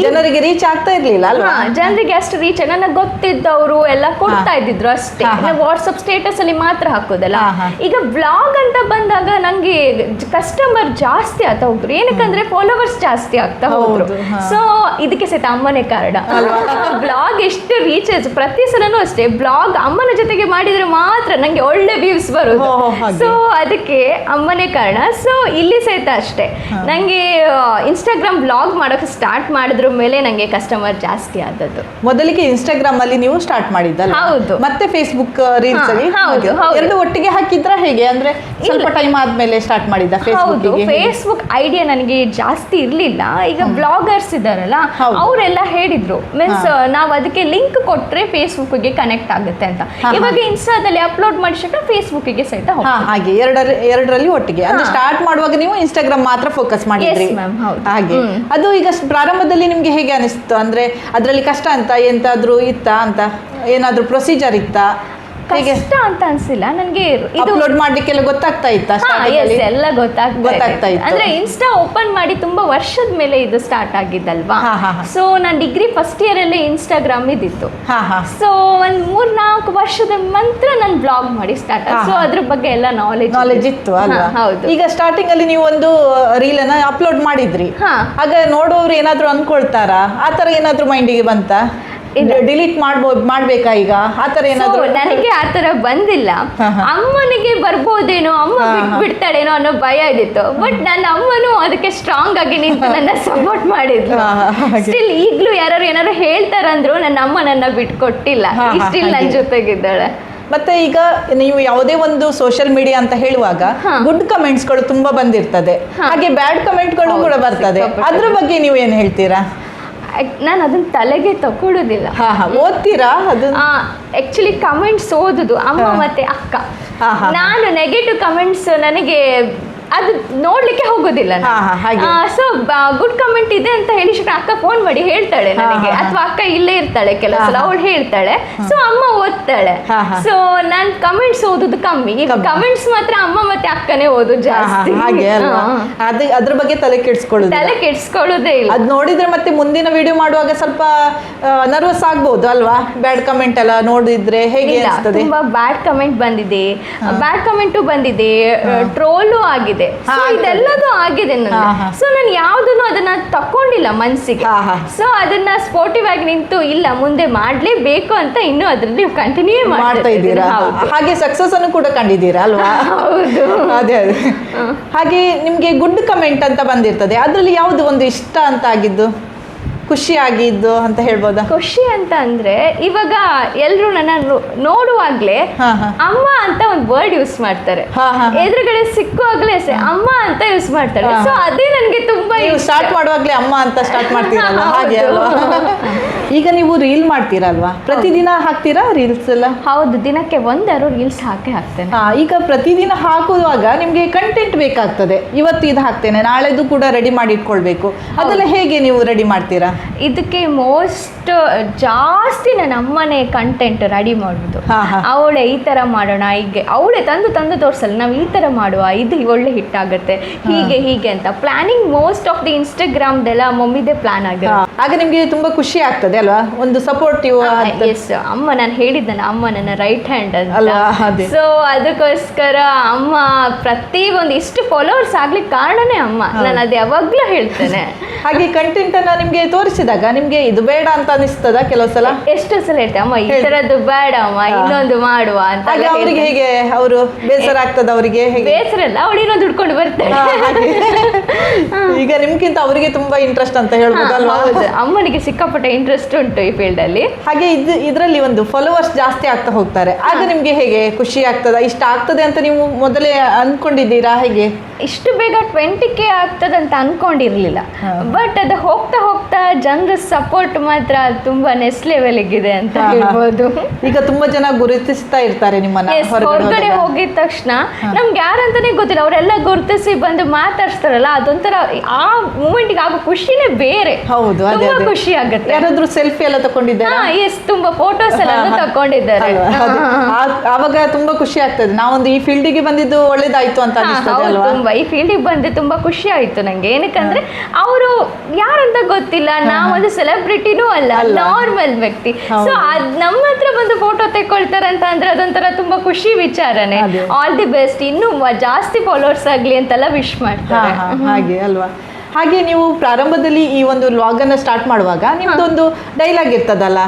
ಜನರಿಗೆ ರೀಚ್ ಆಗ್ತಾ ಇರ್ಲಿಲ್ಲ ಅಲ್ವಾ? ಜನರಿಗೆ ಅಷ್ಟು ರೀಚ್, ನನಗೆ ಗೊತ್ತಿದ್ದವರು ಎಲ್ಲ ಕೊಡ್ತಾ ಇದ್ದಿದ್ರು ಅಷ್ಟೇ. ವಾಟ್ಸಪ್ ಸ್ಟೇಟಸ್ ಅಲ್ಲಿ ಮಾತ್ರ ಹಾಕೋದಲ್ಲ. ಈಗ ಬ್ಲಾಗ್ ಅಂತ ಬಂದಾಗ ನಂಗೆ ಕಸ್ಟಮರ್ ಜಾಸ್ತಿ ಆಗ್ತಾ ಹೋದ್ರು, ಏನಕ್ಕಂದ್ರೆ ಫಾಲೋವರ್ಸ್ ಜಾಸ್ತಿ ಆಗ್ತಾ ಹೋದ್ರು. ಸೊ ಇದಕ್ಕೆ ಸಹಿತ ಅಮ್ಮನೇ ಕಾರಣ. ಬ್ಲಾಗ್ ಎಷ್ಟು ರೀಚಸ್, ಪ್ರತಿ ಸಲನೂ ಅಷ್ಟೇ ಬ್ಲಾಗ್ ಅಮ್ಮನ ಜೊತೆಗೆ ಮಾಡಿದ್ರೆ ಮಾತ್ರ ನಂಗೆ ಒಳ್ಳೆ ವ್ಯೂಸ್ ಬರೋದು. ಸೊ ಅದಕ್ಕೆ ಅದಕ್ಕೆ ಅಮ್ಮನೇ ಕಾರಣ. ಸೊ ಇಲ್ಲಿ ಸಹಿತ ಅಷ್ಟೇ, ನನಗೆ ಇನ್ಸ್ಟಾಗ್ರಾಮ್ ಬ್ಲಾಗ್ ಮಾಡೋಕೆ ಸ್ಟಾರ್ಟ್ ಮಾಡಿದ್ರ ಮೇಲೆ ನನಗೆ ಕಸ್ಟಮರ್ ಜಾಸ್ತಿ ಆದದ್ದು. ಮೊದಲಿಗೆ ಇನ್ಸ್ಟಾಗ್ರಾಮ್ ಅಲ್ಲಿ ನೀವು ಸ್ಟಾರ್ಟ್ ಮಾಡಿದ್ದಲ್ಲ? ಹೌದು. ಮತ್ತೆ ಫೇಸ್ಬುಕ್ ರೀಲ್ಸ್ ಅಲ್ಲಿ ಹೌದು. ಎರಡು ಒಟ್ಟಿಗೆ ಹಾಕಿದ್ರ ಹೇಗೆ? ಅಂದ್ರೆ ಸ್ವಲ್ಪ ಟೈಮ್ ಆದ್ಮೇಲೆ ಸ್ಟಾರ್ಟ್ ಮಾಡಿದ್ದ? ಹೌದು, ಫೇಸ್ಬುಕ್ ಐಡಿಯಾ ನನಗೆ ಜಾಸ್ತಿ ಇರ್ಲಿಲ್ಲ. ಈಗ ಬ್ಲಾಗರ್ಸ್ ಇದಾರಲ್ಲ ಅವರೆಲ್ಲ ಹೇಳಿದ್ರು, ಮೀನ್ಸ್ ನಾವು ಅದಕ್ಕೆ ಲಿಂಕ್ ಕೊಟ್ರೆ ಫೇಸ್ಬುಕ್ಗೆ ಕನೆಕ್ಟ್ ಆಗುತ್ತೆ ಅಂತ. ಇವಾಗ ಇನ್ಸ್ಟಾದಲ್ಲಿ ಅಪ್ಲೋಡ್ ಮಾಡಿಸಿದ್ರೆ ಫೇಸ್ಬುಕ್ಗೆ ಸಹಿತ ಹಾಗೆ ಎರಡರಲ್ಲಿ ಒಟ್ಟಿಗೆ. ಅಂದ್ರೆ ಸ್ಟಾರ್ಟ್ ಮಾಡುವಾಗ ನೀವು ಇನ್ಸ್ಟಾಗ್ರಾಮ್ ಮಾತ್ರ ಫೋಕಸ್ ಮಾಡಿದ್ರಿ ಹಾಗೆ. ಅದು ಈಗ ಪ್ರಾರಂಭದಲ್ಲಿ ನಿಮ್ಗೆ ಹೇಗೆ ಅನಿಸ್ತು? ಅಂದ್ರೆ ಅದರಲ್ಲಿ ಕಷ್ಟ ಅಂತ ಎಂತಾದ್ರೂ ಇತ್ತಾ ಅಂತ, ಏನಾದ್ರೂ ಪ್ರೊಸೀಜರ್ ಇತ್ತಾ? ಕಷ್ಟ ಅಂತ ಅನ್ಸಿಲ್ಲ ನನಗೆ. ಅಪ್ಲೋಡ್ ಮಾಡ್ಲಿಕ್ಕೆಲ್ಲ ಗೊತ್ತಾಗ್ತಾ ಇತ್ತಾ? ಎಲ್ಲ ಗೊತ್ತಾಗ್ತಾ ಇತ್ತು. ಅಂದ್ರೆ ಇನ್ಸ್ಟಾ ಓಪನ್ ಮಾಡಿ ತುಂಬಾ ವರ್ಷದ ಮೇಲೆ ಇದು ಸ್ಟಾರ್ಟ್ ಆಗಿದ್ದಲ್ವಾ. ಸೊ ನಾನು ಡಿಗ್ರಿ ಫಸ್ಟ್ ಇಯರ್ ಅಲ್ಲೇ ಇನ್ಸ್ಟಾಗ್ರಾಮ್ ಇದ್ದಿತ್ತು. ಸೊ ಒಂದ್ 3-4 ವರ್ಷದ ನಂತರ ನಾನು ಬ್ಲಾಗ್ ಮಾಡಿ ಸ್ಟಾರ್ಟ್. ಸೊ ಅದ್ರ ಬಗ್ಗೆ ಎಲ್ಲ ನಾಲೆಜ್ ಇತ್ತು ಅಲ್ವಾ? ಹೌದು. ಈಗ ಸ್ಟಾರ್ಟಿಂಗ್ ಅಲ್ಲಿ ನೀವು ಒಂದು ರೀಲ್ ಅನ್ನ ಅಪ್ಲೋಡ್ ಮಾಡಿದ್ರಿ, ಆಗ ನೋಡೋರು ಏನಾದ್ರು ಅನ್ಕೊಳ್ತಾರಾ? ಆತರ ಏನಾದ್ರು ಮೈಂಡಿಗೆ ಬಂತ? ಡಿಲೀಟ್ ಮಾಡ್ಬೇಕಾ ಈಗ ಆತರ ಏನಾದ್ರು? ನನಗೆ ಆತರ ಬಂದಿಲ್ಲ. ಅಮ್ಮನಿಗೆ ಬರ್ಬೋದೇನೋ, ಅಮ್ಮ ಬಿಡ್ತಾಳೇನೋ ಅನ್ನೋ ಭಯ ಇದ್ದಿತ್ತು. ಬಟ್ ನನ್ನ ಅಮ್ಮನೂ ಅದಕ್ಕೆ ಸ್ಟ್ರಾಂಗ್ ಆಗಿ ನಿಂತು ನನ್ನ ಸಪೋರ್ಟ್ ಮಾಡಿದ್ಲು. ಸ್ಟಿಲ್ ಈಗ್ಲೂ ಏನಾರು ಹೇಳ್ತಾರಂದ್ರು ನನ್ನ ಅಮ್ಮ ನನ್ನ ಬಿಟ್ಕೊಟ್ಟಿಲ್ಲ. ಸ್ಟಿಲ್ ನನ್ನ ಜೊತೆಗಿದ್ದಾಳೆ. ಮತ್ತೆ ಈಗ ನೀವು ಯಾವುದೇ ಒಂದು ಸೋಷಿಯಲ್ ಮೀಡಿಯಾ ಅಂತ ಹೇಳುವಾಗ ಗುಡ್ ಕಮೆಂಟ್ಸ್ಗಳು ತುಂಬಾ ಬಂದಿರ್ತದೆ, ಹಾಗೆ ಬ್ಯಾಡ್ ಕಮೆಂಟ್ಗಳು ಕೂಡ ಬರ್ತದೆ. ಅದ್ರ ಬಗ್ಗೆ ನೀವು ಏನ್ ಹೇಳ್ತೀರಾ? ನಾನು ಅದನ್ನ ತಲೆಗೆ ತಗೊಳ್ಳೋದಿಲ್ಲ. ಓದ್ತೀರಾ ಅದು? ಆಕ್ಚುಲಿ ಕಮೆಂಟ್ಸ್ ಓದುದು ಅಮ್ಮ ಮತ್ತೆ ಅಕ್ಕ. ನಾನು ನೆಗೆಟಿವ್ ಕಮೆಂಟ್ಸ್ ನನಗೆ ಅದು ನೋಡ್ಲಿಕ್ಕೆ ಹೋಗೋದಿಲ್ಲ. ಸೊ ಗುಡ್ ಕಮೆಂಟ್ ಇದೆ ಅಂತ ಹೇಳಿ ಅಕ್ಕ ಫೋನ್ ಮಾಡಿ ಹೇಳ್ತಾಳೆ ನನಗೆ, ಅಥವಾ ಅಕ್ಕ ಇಲ್ಲೇ ಇರ್ತಾಳೆ ಕೆಲವು ಸಲ, ಅವಳು ಹೇಳ್ತಾಳೆ. ಸೊ ಅಮ್ಮ ಓದ್ತಾಳೆ. ಸೊ ನಾನು ಕಮೆಂಟ್ಸ್ ಓದೋದು ಕಮ್ಮಿ. ಈಗ ಕಮೆಂಟ್ಸ್ ಮಾತ್ರ ಅಮ್ಮ ಮತ್ತೆ ಅಕ್ಕನೇ ಓದೋದು ಜಾಸ್ತಿ. ಅದ್ರ ಬಗ್ಗೆ ತಲೆ ಕೆಡ್ಸ್ಕೊಳ್ಳೋದೇ ಇಲ್ಲ. ಅದ್ ನೋಡಿದ್ರೆ ಮತ್ತೆ ಮುಂದಿನ ವಿಡಿಯೋ ಮಾಡುವಾಗ ಸ್ವಲ್ಪ ನರ್ವಸ್ ಆಗ್ಬಹುದು ಅಲ್ವಾ? ಬ್ಯಾಡ್ ಕಮೆಂಟ್ ಎಲ್ಲ ನೋಡಿದ್ರೆ ಹೇಗೆ ಅನಿಸ್ತದೆ? ತುಂಬಾ ಬ್ಯಾಡ್ ಕಮೆಂಟ್ ಬಂದಿದೆ, ಬ್ಯಾಡ್ ಕಮೆಂಟು ಬಂದಿದೆ, ಟ್ರೋಲು ಆಗಿದೆ. ಇದೆಲ್ಲದೂ ಆಗಿದೆ ನನಗೆ. ಸೊ ನಾನು ಯಾವ್ದನ್ನು ಅದನ್ನ ತಕೊಂಡಿಲ್ಲ ಮನ್ಸಿಗೆ. ಸೊ ಅದನ್ನ ಸ್ಪೋರ್ಟಿವ್ ಆಗಿ ನಿಂತು ಇಲ್ಲ ಮುಂದೆ ಮಾಡ್ಲೇಬೇಕು ಅಂತ ಇನ್ನೂ ಅದ್ರಲ್ಲಿ ಕಂಟಿನ್ಯೂ ಮಾಡ್ತಾ ಇದ್ದೀರಾ. ಹಾಗೆ ಸಕ್ಸಸ್ ಅನ್ನು ಕೂಡ ಕಂಡಿದ್ದೀರಾ ಅಲ್ವಾ? ಹೌದು. ಅದೇ ಹಾಗೆ ನಿಮ್ಗೆ ಗುಡ್ ಕಮೆಂಟ್ ಅಂತ ಬಂದಿರ್ತದೆ, ಅದ್ರಲ್ಲಿ ಯಾವ್ದು ಒಂದು ಇಷ್ಟ ಅಂತ ಆಗಿದ್ದು, ಖುಷಿ ಆಗಿದ್ದು ಅಂತ ಹೇಳ್ಬೋದಾ? ಖುಷಿ ಅಂತ ಅಂದ್ರೆ ಇವಾಗ ಎಲ್ರು ನನ್ನ ನೋಡುವಾಗ್ಲೇ ಅಮ್ಮ ಅಂತ ಒಂದು ವರ್ಡ್ ಯೂಸ್ ಮಾಡ್ತಾರೆ. ಎದುರುಗಡೆ ಸಿಕ್ಕುವಾಗ್ಲೇ ಅಮ್ಮ ಅಂತ ಯೂಸ್ ಮಾಡ್ತಾರೆ. ಸೊ ಅದೇ ನನಗೆ ತುಂಬಾ ಸ್ಟಾರ್ಟ್ ಮಾಡುವಾಗ್ಲೇ ಅಮ್ಮ ಅಂತ ಸ್ಟಾರ್ಟ್ ಮಾಡ್ತೀರಲ್ವಾ? ಹಾಗೆ ಅಲ್ವಾ? ಈಗ ನೀವು ರೀಲ್ ಮಾಡ್ತೀರಲ್ವಾ? ಪ್ರತಿದಿನ ಹಾಕ್ತೀರಾ ರೀಲ್ಸ್ ಎಲ್ಲ? ಹೌದು, ದಿನಕ್ಕೆ ಒಂದಾರು ರೀಲ್ಸ್ ಹಾಕ್ತೇನೆ. ಈಗ ಪ್ರತಿದಿನ ಹಾಕುವಾಗ ನಿಮ್ಗೆ ಕಂಟೆಂಟ್ ಬೇಕಾಗ್ತದೆ. ಇವತ್ತು ಇದು ಹಾಕ್ತೇನೆ, ನಾಳೆದು ಕೂಡ ರೆಡಿ ಮಾಡಿ ಇಟ್ಕೊಳ್ಬೇಕು. ಅದೆಲ್ಲ ಹೇಗೆ ನೀವು ರೆಡಿ ಮಾಡ್ತೀರಾ? ಇದಕ್ಕೆ ಮೋಸ್ಟ್ ಜಾಸ್ತಿ ನನ್ನ ಅಮ್ಮನೇ ಕಂಟೆಂಟ್ ರೆಡಿ ಮಾಡೋದು. ಅವಳೇ ಈ ತರ ಮಾಡೋಣ, ಹೀಗೆ ಅವಳೇ ತಂದು ತೋರ್ಸಲ್ಲ, ನಾವು ಈ ತರ ಮಾಡುವ, ಇದು ಒಳ್ಳೆ ಹಿಟ್ ಆಗುತ್ತೆ, ಹೀಗೆ ಅಂತ ಪ್ಲಾನಿಂಗ್ ಮೋಸ್ಟ್ ಆಫ್ ದಿ ಇನ್ಸ್ಟಾಗ್ರಾಮ್ದೆಲ್ಲ ಮಮ್ಮಿದೇ ಪ್ಲಾನ್ ಆಗಿದೆ. ಆಗ ನಿಮ್ಗೆ ತುಂಬಾ ಖುಷಿ ಆಗ್ತದೆ ಅಲ್ವಾ? ಒಂದು ಸಪೋರ್ಟಿವ್. ಅಮ್ಮ, ನಾನು ಹೇಳಿದ್ದಲ್ಲ ಅಮ್ಮ ನನ್ನ ರೈಟ್ ಹ್ಯಾಂಡ್ ಅಂತ. ಸೊ ಅದಕ್ಕೋಸ್ಕರ ಅಮ್ಮ ಪ್ರತಿ ಒಂದು ಇಷ್ಟು ಫಾಲೋವರ್ಸ್ ಆಗ್ಲಿಕ್ಕೆ ಕಾರಣನೇ ಅಮ್ಮ. ನಾನು ಅದು ಯಾವಾಗ್ಲೂ ಹೇಳ್ತೇನೆ. ಹಾಗೆ ಕಂಟೆಂಟ್ ಅನ್ನ ನಿಮ್ಗೆ ತೋರಿಸಿದಾಗ ನಿಮ್ಗೆ ಇದು ಬೇಡ ಅಂತ ಅನಿಸ್ತದ ಕೆಲವು ಸಲ? ಎಷ್ಟು ಸಲ ಹೇಳ್ತೇವೆ ಅಮ್ಮ ಈ ತರದ್ದು ಬೇಡ ಅಮ್ಮ, ಇನ್ನೊಂದು ಮಾಡುವ ಅಂತ. ಅವರಿಗೆ ಹೇಗೆ ಅವರು ಬೇಸರ ಆಗ್ತದ? ಅವರಿಗೆ ಬೇಸರ ಅಲ್ಲ, ಅವಳು ಇನ್ನೊಂದು ದುಡ್ಕೊಂಡು ಬರ್ತಾಳೆ. ಈಗ ನಿಮ್ಗಿಂತ ಅವರಿಗೆ ತುಂಬಾ ಇಂಟ್ರೆಸ್ಟ್ ಅಂತ ಹೇಳ್ಬೋದಲ್ವಾ? ಅಮ್ಮನಿಗೆ ಸಿಕ್ಕಾಪಟ್ಟೆ ಇಂಟ್ರೆಸ್ಟ್ ಉಂಟು ಈ ಫೀಲ್ಡ್ ಅಲ್ಲಿ. ಹಾಗೆ ಇದರಲ್ಲಿ ಒಂದು ಫಾಲೋವರ್ಸ್ ಜಾಸ್ತಿ ಆಗ್ತಾ ಹೋಗ್ತಾರೆ, ಆಗ ನಿಮ್ಗೆ ಹೇಗೆ ಖುಷಿ ಆಗ್ತದ? ಇಷ್ಟ ಆಗ್ತದೆ ಅಂತ ನೀವು ಮೊದಲೇ ಅನ್ಕೊಂಡಿದ್ದೀರಾ? ಹೇಗೆ ಇಷ್ಟು ಬೇಗ 20K ಆಗ್ತದಂತ ಅನ್ಕೊಂಡಿರ್ಲಿಲ್ಲ. ಬಟ್ ಅದು ಹೋಗ್ತಾ ಹೋಗ್ತಾ ಜನರ ಸಪೋರ್ಟ್ ಮಾತ್ರ ತುಂಬಾ ನೆಕ್ಸ್ಟ್ ಲೆವೆಲ್ಗಿದೆ ಅಂತ ಹೇಳ್ಬೋದು. ಈಗ ತುಂಬಾ ಜನ ಗುರುತಿಸ್ತಾ ಇರ್ತಾರೆ ನಿಮ್ಮನ್ನ. ಹೊರಗಡೆ ಹೋಗಿದ ತಕ್ಷಣ ನಮ್ಗೆ ಯಾರಂತಾನೆ ಗೊತ್ತಿಲ್ಲ, ಅವರೆಲ್ಲ ಗುರುತಿಸಿ ಬಂದು ಮಾತಾಡ್ಸ್ತಾರಲ್ಲ, ಅದೊಂಥರ ಆ ಮೂಮೆಂಟ್ಗೆ ಆಗೋ ಖುಷಿನೇ ಬೇರೆ. ಹೌದು, ತುಂಬಾ ಖುಷಿ ಆಗುತ್ತೆ. ಯಾರಾದ್ರೂ ಸೆಲ್ಫಿ ಎಲ್ಲ ತಗೊಂಡಿದ್ದಾರೆ? ಎಸ್, ತುಂಬಾ ಫೋಟೋಸ್ ಎಲ್ಲ ತಕೊಂಡಿದ್ದಾರೆ. ಆವಾಗ ತುಂಬಾ ಖುಷಿ ಆಗ್ತದೆ. ನಾವೊಂದು ಈ ಫೀಲ್ಡಿಗೆ ಬಂದಿದ್ದು ಒಳ್ಳೇದಾಯ್ತು ಅಂತ ಅನಿಸ್ತದೆ ಅಲ್ವಾ? ತುಂಬಾ ಈ ಫೀಲ್ಡಿಗೆ ಬಂದು ತುಂಬಾ ಖುಷಿ ಆಯ್ತು ನಂಗೆ. ಏನಕ್ಕಂದ್ರೆ ಅವರು ಯಾರಂತ ಗೊತ್ತಿಲ್ಲ, ನಾವೊಂದು ಸೆಲೆಬ್ರಿಟಿನೂ ಅಲ್ಲ, ನಾರ್ಮಲ್ ವ್ಯಕ್ತಿ. ಸೊ ನಮ್ಮ ಹತ್ರ ಬಂದು ಫೋಟೋ ತೆಕ್ಕೊಳ್ತಾರಂತ ಅಂದ್ರೆ ಅದೊಂಥರ ತುಂಬಾ ಖುಷಿ ವಿಚಾರನೆ. ಆಲ್ ದಿ ಬೆಸ್ಟ್, ಇನ್ನೂ ಜಾಸ್ತಿ ಫಾಲೋವರ್ಸ್ ಆಗ್ಲಿ ಅಂತೆಲ್ಲ ವಿಶ್ ಮಾಡ್ತಾರೆ. ಹಾಗೆ ಅಲ್ವಾ? ಹಾಗೆ ನೀವು ಪ್ರಾರಂಭದಲ್ಲಿ ಈ ಒಂದು ವ್ಲಾಗ್ ಅನ್ನ ಸ್ಟಾರ್ಟ್ ಮಾಡುವಾಗ ನಿಮ್ದೊಂದು ಡೈಲಾಗ್ ಇರ್ತದಲ್ಲ,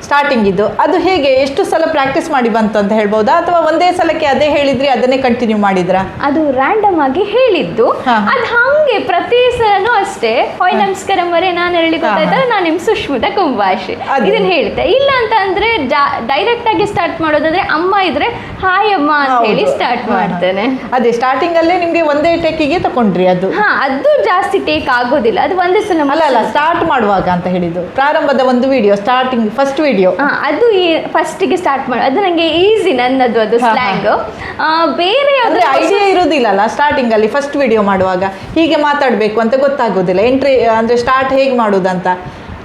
ಸ್ಟಾರ್ಟಿಂಗ್ ಇದು ಅದು ಹೇಗೆ ಎಷ್ಟು ಸಲ ಪ್ರಾಕ್ಟೀಸ್ ಮಾಡಿ ಬಂತು ಅಂತ ಹೇಳ್ಬೋದಾ, ಅಥವಾ ಒಂದೇ ಸಲಕ್ಕೆ ಅದೇ ಹೇಳಿದ್ರಿ ಅದನ್ನೇ ಕಂಟಿನ್ಯೂ ಮಾಡಿದ್ರಾ? ಅದು ರ್ಯಾಂಡಮ್ ಆಗಿ ಹೇಳಿದ್ದು. ಅದು ಹಂಗೆ ಪ್ರತಿ ಸಲನೂ ಅಷ್ಟೇ, ಹಾಯ್ ನಮಸ್ಕಾರ ಮರೆ, ನಾನು ಹೇಳಿ ಗೊತ್ತಾಯ್ತಲ್ಲ, ನಾನು ನಿಮ್ಮ ಸುಷ್ಮಿತಾ ಕುಂಬಾಶಿ ಇದನ್ನ ಹೇಳ್ತೆ. ಇಲ್ಲ ಅಂತ ಅಂದ್ರೆ ಡೈರೆಕ್ಟ್ ಆಗಿ ಸ್ಟಾರ್ಟ್ ಮಾಡೋದಾದ್ರೆ ಅಮ್ಮ ಇದ್ರೆ ಹಾಯ್ ಅಮ್ಮ ಅಂತ ಹೇಳಿ ಸ್ಟಾರ್ಟ್ ಮಾಡ್ತೇನೆ. ಅದೇ ಸ್ಟಾರ್ಟಿಂಗ್ ಅಲ್ಲೇ ನಿಮ್ಗೆ ಒಂದೇ ಟೇಕಿಗೆ ತಕೊಂಡ್ರಿ ಅದು? ಅದು ಜಾಸ್ತಿ ಟೇಕ್ ಆಗೋದಿಲ್ಲ, ಅದು ಒಂದೇ ಸಲ. ಅಲ್ಲ ಸ್ಟಾರ್ಟ್ ಮಾಡುವಾಗ ಅಂತ ಹೇಳಿದ್ದು, ಪ್ರಾರಂಭದ ಒಂದು ವಿಡಿಯೋ, ಸ್ಟಾರ್ಟಿಂಗ್ ಫಸ್ಟ್ ವಿಡಿಯೋ. ಅದು ಫಸ್ಟಿಗೆ ಸ್ಟಾರ್ಟ್ ಮಾಡಿ, ಅದು ನನಗೆ ಈಸಿ, ನನ್ನದು ಅದು ಸ್ಲ್ಯಾಂಗ್. ಬೇರೆ ಅಂದ್ರೆ ಐಡಿಯಾ ಇರೋದಿಲ್ಲಲ್ಲ ಸ್ಟಾರ್ಟಿಂಗ್ ಅಲ್ಲಿ, ಫಸ್ಟ್ ವಿಡಿಯೋ ಮಾಡುವಾಗ ಹೀಗೆ ಮಾತಾಡಬೇಕು ಅಂತ ಗೊತ್ತಾಗೋದಿಲ್ಲ, ಎಂಟ್ರಿ ಅಂದ್ರೆ ಸ್ಟಾರ್ಟ್ ಹೇಗೆ ಮಾಡೋದಂತ.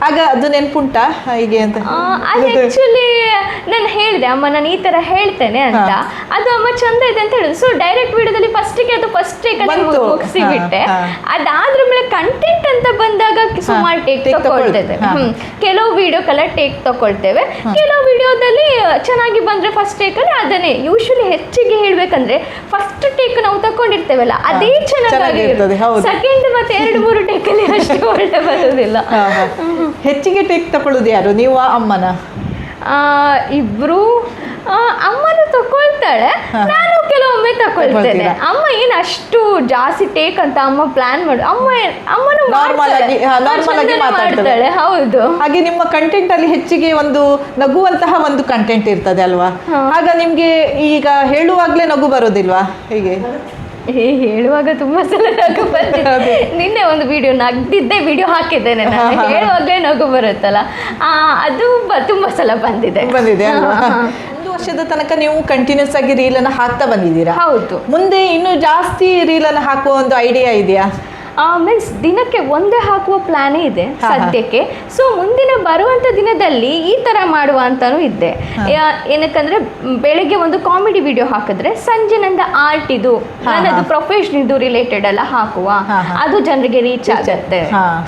ಆಗ ಅದು ನೆನ್ಪುಂಟಾ ಹೀಗೆ ಅಂತ? ಅದು ಆಕ್ಚುಲಿ ನಾನು ಹೇಳಿದೆ ಅಮ್ಮ ನಾನು ಈ ತರ ಹೇಳ್ತೇನೆ ಅಂತ, ಅದು ಅಮ್ಮ ಚಂದ ಇದೆ ಅಂತ ಹೇಳಿದ್ರು. ಸೊ ಡೈರೆಕ್ಟ್ ವಿಡಿಯೋದಲ್ಲಿ ಫಸ್ಟಿಗೆ ಅದು ಫಸ್ಟ್ ಮುಗಿಸಿಬಿಟ್ಟೆ. ಅದಾದ್ರ ಮೇಲೆ ಕಂಟೆಂಟ್ ಅಂತ ಬಂದಾಗ ಸುಮಾರು ಟೇಕ್ ತಗೊಳ್ತೇವೆ. ಕೆಲವು ವಿಡಿಯೋಕ್ಕೆಲ್ಲ ಟೇಕ್ ತಗೊಳ್ತೇವೆ, ಕೆಲವು ವಿಡಿಯೋದಲ್ಲಿ ಚೆನ್ನಾಗಿ ಬಂದ್ರೆ ಫಸ್ಟ್ ಟೇಕಲ್ಲಿ ಅದನ್ನೇ. ಯೂಶಲಿ ಹೆಚ್ಚಿಗೆ ಹೇಳ್ಬೇಕಂದ್ರೆ ಫಸ್ಟ್ ಟೇಕ್ ನಾವು ತಕೊಂಡಿರ್ತೇವಲ್ಲ ಅದೇ ಚೆನ್ನಾಗಿರ್ತದೆ, ಸೆಕೆಂಡ್ ಮತ್ತೆ 2-3 ಟೇಕಲ್ಲಿ ಅಷ್ಟು ಒಳ್ಳೆ ಬರೋದಿಲ್ಲ. ಹೆಚ್ಚಿಗೆ ಟೇಕ್ ತಗೊಳ್ಳೋದು ಯಾರು, ನೀವು ಅಮ್ಮನ? ಇಬ್ರು. ಅಮ್ಮನು ತಕೊಳ್ತಾಳೆ, ನಾನು ಕೆಲವೊಮ್ಮೆ ತಕೊಳ್ತೇನೆ. ಅಮ್ಮ ಏನು ಅಷ್ಟು ಜಾಸ್ತಿ ಟೇಕ್ ಅಂತ ಅಮ್ಮ ಪ್ಲಾನ್ ಮಾಡು, ಅಮ್ಮನು ನಾರ್ಮಲ್ ಆಗಿ ಮಾತಾಡ್ತಾಳೆ. ಹೌದು. ಹಾಗೆ ನಿಮ್ಮ ಕಂಟೆಂಟ್ ಅಲ್ಲಿ ಹೆಚ್ಚಿಗೆ ಒಂದು ನಗುವಂತಹ ಒಂದು ಕಂಟೆಂಟ್ ಇರ್ತದೆ ಅಲ್ವಾ? ಆಗ ನಿಮ್ಗೆ ಈಗ ಹೇಳುವಾಗ್ಲೇ ನಗು ಬರೋದಿಲ್ವಾ? ಹೀಗೆ ಹೇಳುವಾಗ ತುಂಬಾ ಸಲ ನಗು ಬಂದಿದೆ. ನಿನ್ನೆ ಒಂದು ವಿಡಿಯೋ ನಗ್ದಿದ್ದೆ ವಿಡಿಯೋ ಹಾಕಿದ್ದೇನೆ ನಾನು, ಹೇಳುವಾಗಲೇ ನಗು ಬರುತ್ತಲ್ಲ, ಅದು ತುಂಬಾ ಸಲ ಬಂದಿದೆ ಅಲ್ವಾ? 1 ವರ್ಷದ ತನಕ ನೀವು ಕಂಟಿನ್ಯೂಸ್ ಆಗಿ ರೀಲನ್ನು ಹಾಕ್ತಾ ಬಂದಿದ್ದೀರಾ. ಹೌದು. ಮುಂದೆ ಇನ್ನೂ ಜಾಸ್ತಿ ರೀಲನ್ನು ಹಾಕುವ ಒಂದು ಐಡಿಯಾ ಇದೆಯಾ? ಮೀನ್ಸ್ ದಿನಕ್ಕೆ ಒಂದೇ ಹಾಕುವ ಪ್ಲಾನೇ ಇದೆ ಸದ್ಯಕ್ಕೆ. ಸೊ ಮುಂದಿನ ಬರುವಂಥ ದಿನದಲ್ಲಿ ಈ ಥರ ಮಾಡುವ ಅಂತಲೂ ಇದ್ದೆ. ಏನಕ್ಕಂದರೆ ಬೆಳಗ್ಗೆ ಒಂದು ಕಾಮಿಡಿ ವಿಡಿಯೋ ಹಾಕಿದ್ರೆ ಸಂಜೆ ನಂದು ಆರ್ಟ್ ಇದು ನನ್ನದು ಪ್ರೊಫೆಷನ್ ಇದು ರಿಲೇಟೆಡ್ ಎಲ್ಲ ಹಾಕುವ, ಅದು ಜನರಿಗೆ ರೀಚ್ ಆಗುತ್ತೆ.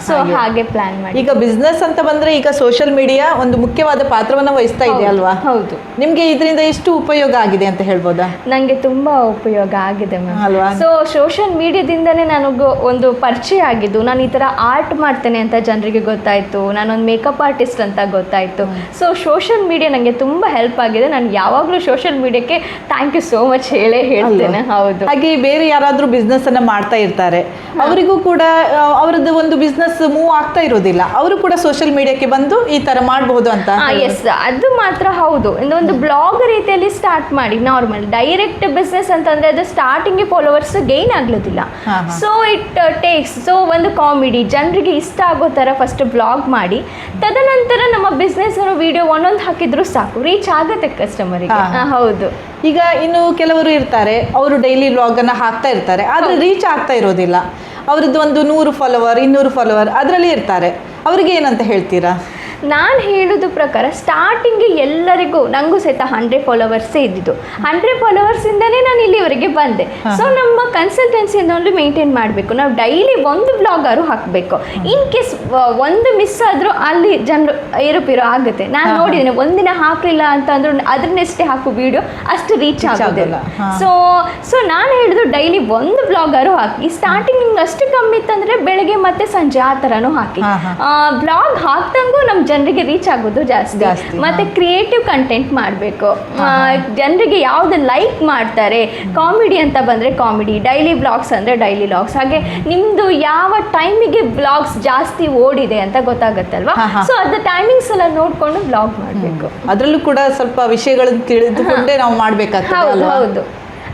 ಸೊ ಹಾಗೆ ಪ್ಲಾನ್ ಮಾಡಿ. ಈಗ ಬಿಸ್ನೆಸ್ ಅಂತ ಬಂದರೆ ಈಗ ಸೋಷಿಯಲ್ ಮೀಡಿಯಾ ಒಂದು ಮುಖ್ಯವಾದ ಪಾತ್ರವನ್ನು ವಹಿಸ್ತಾ ಇದೆ ಅಲ್ವಾ? ಹೌದು. ನಿಮಗೆ ಇದರಿಂದ ಎಷ್ಟು ಉಪಯೋಗ ಆಗಿದೆ ಅಂತ ಹೇಳ್ಬೋದಾ? ನನಗೆ ತುಂಬ ಉಪಯೋಗ ಆಗಿದೆ ಮ್ಯಾಮ್ ಅಲ್ವಾ? ಸೊ ಸೋಷಿಯಲ್ ಮೀಡಿಯಾದಿಂದನೇ ನನಗೆ ಒಂದು ಪರಿಚಯ ಆಗಿದ್ದು, ನಾನು ಈ ಥರ ಆರ್ಟ್ ಮಾಡ್ತೇನೆ ಅಂತ ಜನರಿಗೆ ಗೊತ್ತಾಯಿತು, ನಾನೊಂದು ಮೇಕಪ್ ಆರ್ಟಿಸ್ಟ್ ಅಂತ ಗೊತ್ತಾಯಿತು. ಸೊ ಸೋಷಿಯಲ್ ಮೀಡಿಯಾ ನನಗೆ ತುಂಬ ಹೆಲ್ಪ್ ಆಗಿದೆ. ನಾನು ಯಾವಾಗಲೂ ಸೋಷಿಯಲ್ ಮೀಡಿಯಾಕ್ಕೆ ಥ್ಯಾಂಕ್ ಯು ಸೋ ಮಚ್ ಹೇಳ್ತೇನೆ. ಹೌದು. ಹಾಗೆ ಬೇರೆ ಯಾರಾದರೂ ಬಿಸ್ನೆಸ್ ಅನ್ನ ಮಾಡ್ತಾ ಇರ್ತಾರೆ, ಅವರಿಗೂ ಕೂಡ ಅವರದ್ದು ಒಂದು ಬಿಸ್ನೆಸ್ ಮೂವ್ ಆಗ್ತಾ ಇರೋದಿಲ್ಲ, ಅವರು ಕೂಡ ಸೋಷಿಯಲ್ ಮೀಡಿಯಾಕ್ಕೆ ಬಂದು ಈ ತರ ಮಾಡಬಹುದು ಅಂತ. ಎಸ್, ಅದು ಮಾತ್ರ ಹೌದು. ಒಂದು ಬ್ಲಾಗ್ ರೀತಿಯಲ್ಲಿ ಸ್ಟಾರ್ಟ್ ಮಾಡಿ, ನಾರ್ಮಲ್ ಡೈರೆಕ್ಟ್ ಬಿಸ್ನೆಸ್ ಅಂತಂದ್ರೆ ಅದು ಸ್ಟಾರ್ಟಿಂಗ್ ಫಾಲೋವರ್ಸ್ ಗೈನ್ ಆಗ್ಲೋದಿಲ್ಲ. So it takes. ಸೊ ಒಂದು ಕಾಮಿಡಿ ಜನರಿಗೆ ಇಷ್ಟ ಆಗೋ ಥರ ಫಸ್ಟ್ ಬ್ಲಾಗ್ ಮಾಡಿ, ತದನಂತರ ನಮ್ಮ ಬಿಸ್ನೆಸ್ ವಿಡಿಯೋ ಒಂದೊಂದು ಹಾಕಿದ್ರು ಸಾಕು, ರೀಚ್ ಆಗುತ್ತೆ ಕಸ್ಟಮರಿಗೆ. ಹೌದು. ಈಗ ಇನ್ನು ಕೆಲವರು ಇರ್ತಾರೆ, ಅವರು ಡೈಲಿ ವ್ಲಾಗ್ ಅನ್ನ ಹಾಕ್ತಾ ಇರ್ತಾರೆ, ಆದ್ರೆ ರೀಚ್ ಆಗ್ತಾ ಇರೋದಿಲ್ಲ. ಅವ್ರದ್ದು ಒಂದು 100 ಫಾಲೋವರ್ 200 ಫಾಲೋವರ್ ಅದರಲ್ಲಿ ಇರ್ತಾರೆ, ಅವ್ರಿಗೆ ಏನಂತ ಹೇಳ್ತೀರಾ? ನಾನು ಹೇಳೋದು ಪ್ರಕಾರ ಸ್ಟಾರ್ಟಿಂಗ್ಗೆ ಎಲ್ಲರಿಗೂ, ನನಗೂ ಸಹಿತ 100 ಫಾಲೋವರ್ಸೇ ಇದ್ದಿದ್ದು. 100 ಫಾಲೋವರ್ಸಿಂದನೇ ನಾನು ಇಲ್ಲಿವರೆಗೆ ಬಂದೆ. ಸೊ ನಮ್ಮ ಕನ್ಸಲ್ಟೆನ್ಸಿಯಿಂದ ಒಂದು ಮೇಂಟೈನ್ ಮಾಡಬೇಕು, ನಾವು ಡೈಲಿ ಒಂದು ಬ್ಲಾಗರು ಹಾಕಬೇಕು. ಇನ್ ಕೇಸ್ ಒಂದು ಮಿಸ್ ಆದರೂ ಅಲ್ಲಿ ಜನರು ಏರುಪೇರು ಆಗುತ್ತೆ. ನಾನು ನೋಡಿದ್ದೀನಿ, ಒಂದಿನ ಹಾಕಲಿಲ್ಲ ಅಂತ ಅಂದ್ರೂ ಅದನ್ನೆಷ್ಟೇ ಹಾಕು ವಿಡಿಯೋ ಅಷ್ಟು ರೀಚ್ ಆಗೋದಿಲ್ಲ. ಸೊ ನಾನು ಹೇಳಿದ್ರು ಡೈಲಿ ಒಂದು ಬ್ಲಾಗರು ಹಾಕಿ. ಸ್ಟಾರ್ಟಿಂಗ್ ನಿಮ್ಗೆ ಅಷ್ಟು ಕಮ್ಮಿ ಇತ್ತಂದರೆ ಬೆಳಗ್ಗೆ ಮತ್ತು ಸಂಜೆ ಆ ಥರನೂ ಹಾಕಿ. ಬ್ಲಾಗ್ ಹಾಕ್ದಂಗೂ ನಮ್ಮ ಜನರಿಗೆ ರೀಚ್ ಆಗೋದು ಜಾಸ್ತಿ. ಮತ್ತೆ ಕ್ರಿಯೇಟಿವ್ ಕಂಟೆಂಟ್ ಮಾಡಬೇಕು, ಜನರಿಗೆ ಯಾವ್ದು ಲೈಕ್ ಮಾಡ್ತಾರೆ. ಕಾಮಿಡಿ ಅಂತ ಬಂದರೆ ಕಾಮಿಡಿ, ಡೈಲಿ ಬ್ಲಾಗ್ಸ್ ಅಂದರೆ ಡೈಲಿ ಬ್ಲಾಗ್ಸ್. ಹಾಗೆ ನಿಮ್ಮದು ಯಾವ ಟೈಮಿಗೆ ಬ್ಲಾಗ್ಸ್ ಜಾಸ್ತಿ ಓಡಿದೆ ಅಂತ ಗೊತ್ತಾಗತ್ತಲ್ವಾ? ಸೊ ಅದು ಟೈಮಿಂಗ್ಸ್ ಎಲ್ಲ ನೋಡಿಕೊಂಡು ಬ್ಲಾಗ್ ಮಾಡಬೇಕು. ಅದರಲ್ಲೂ ಕೂಡ ಸ್ವಲ್ಪ ವಿಷಯಗಳನ್ನು ತಿಳಿದುಕೊಂಡೇ ನಾವು ಮಾಡಬೇಕಾಗ್ತದೆ. ಹೌದು ಹೌದು,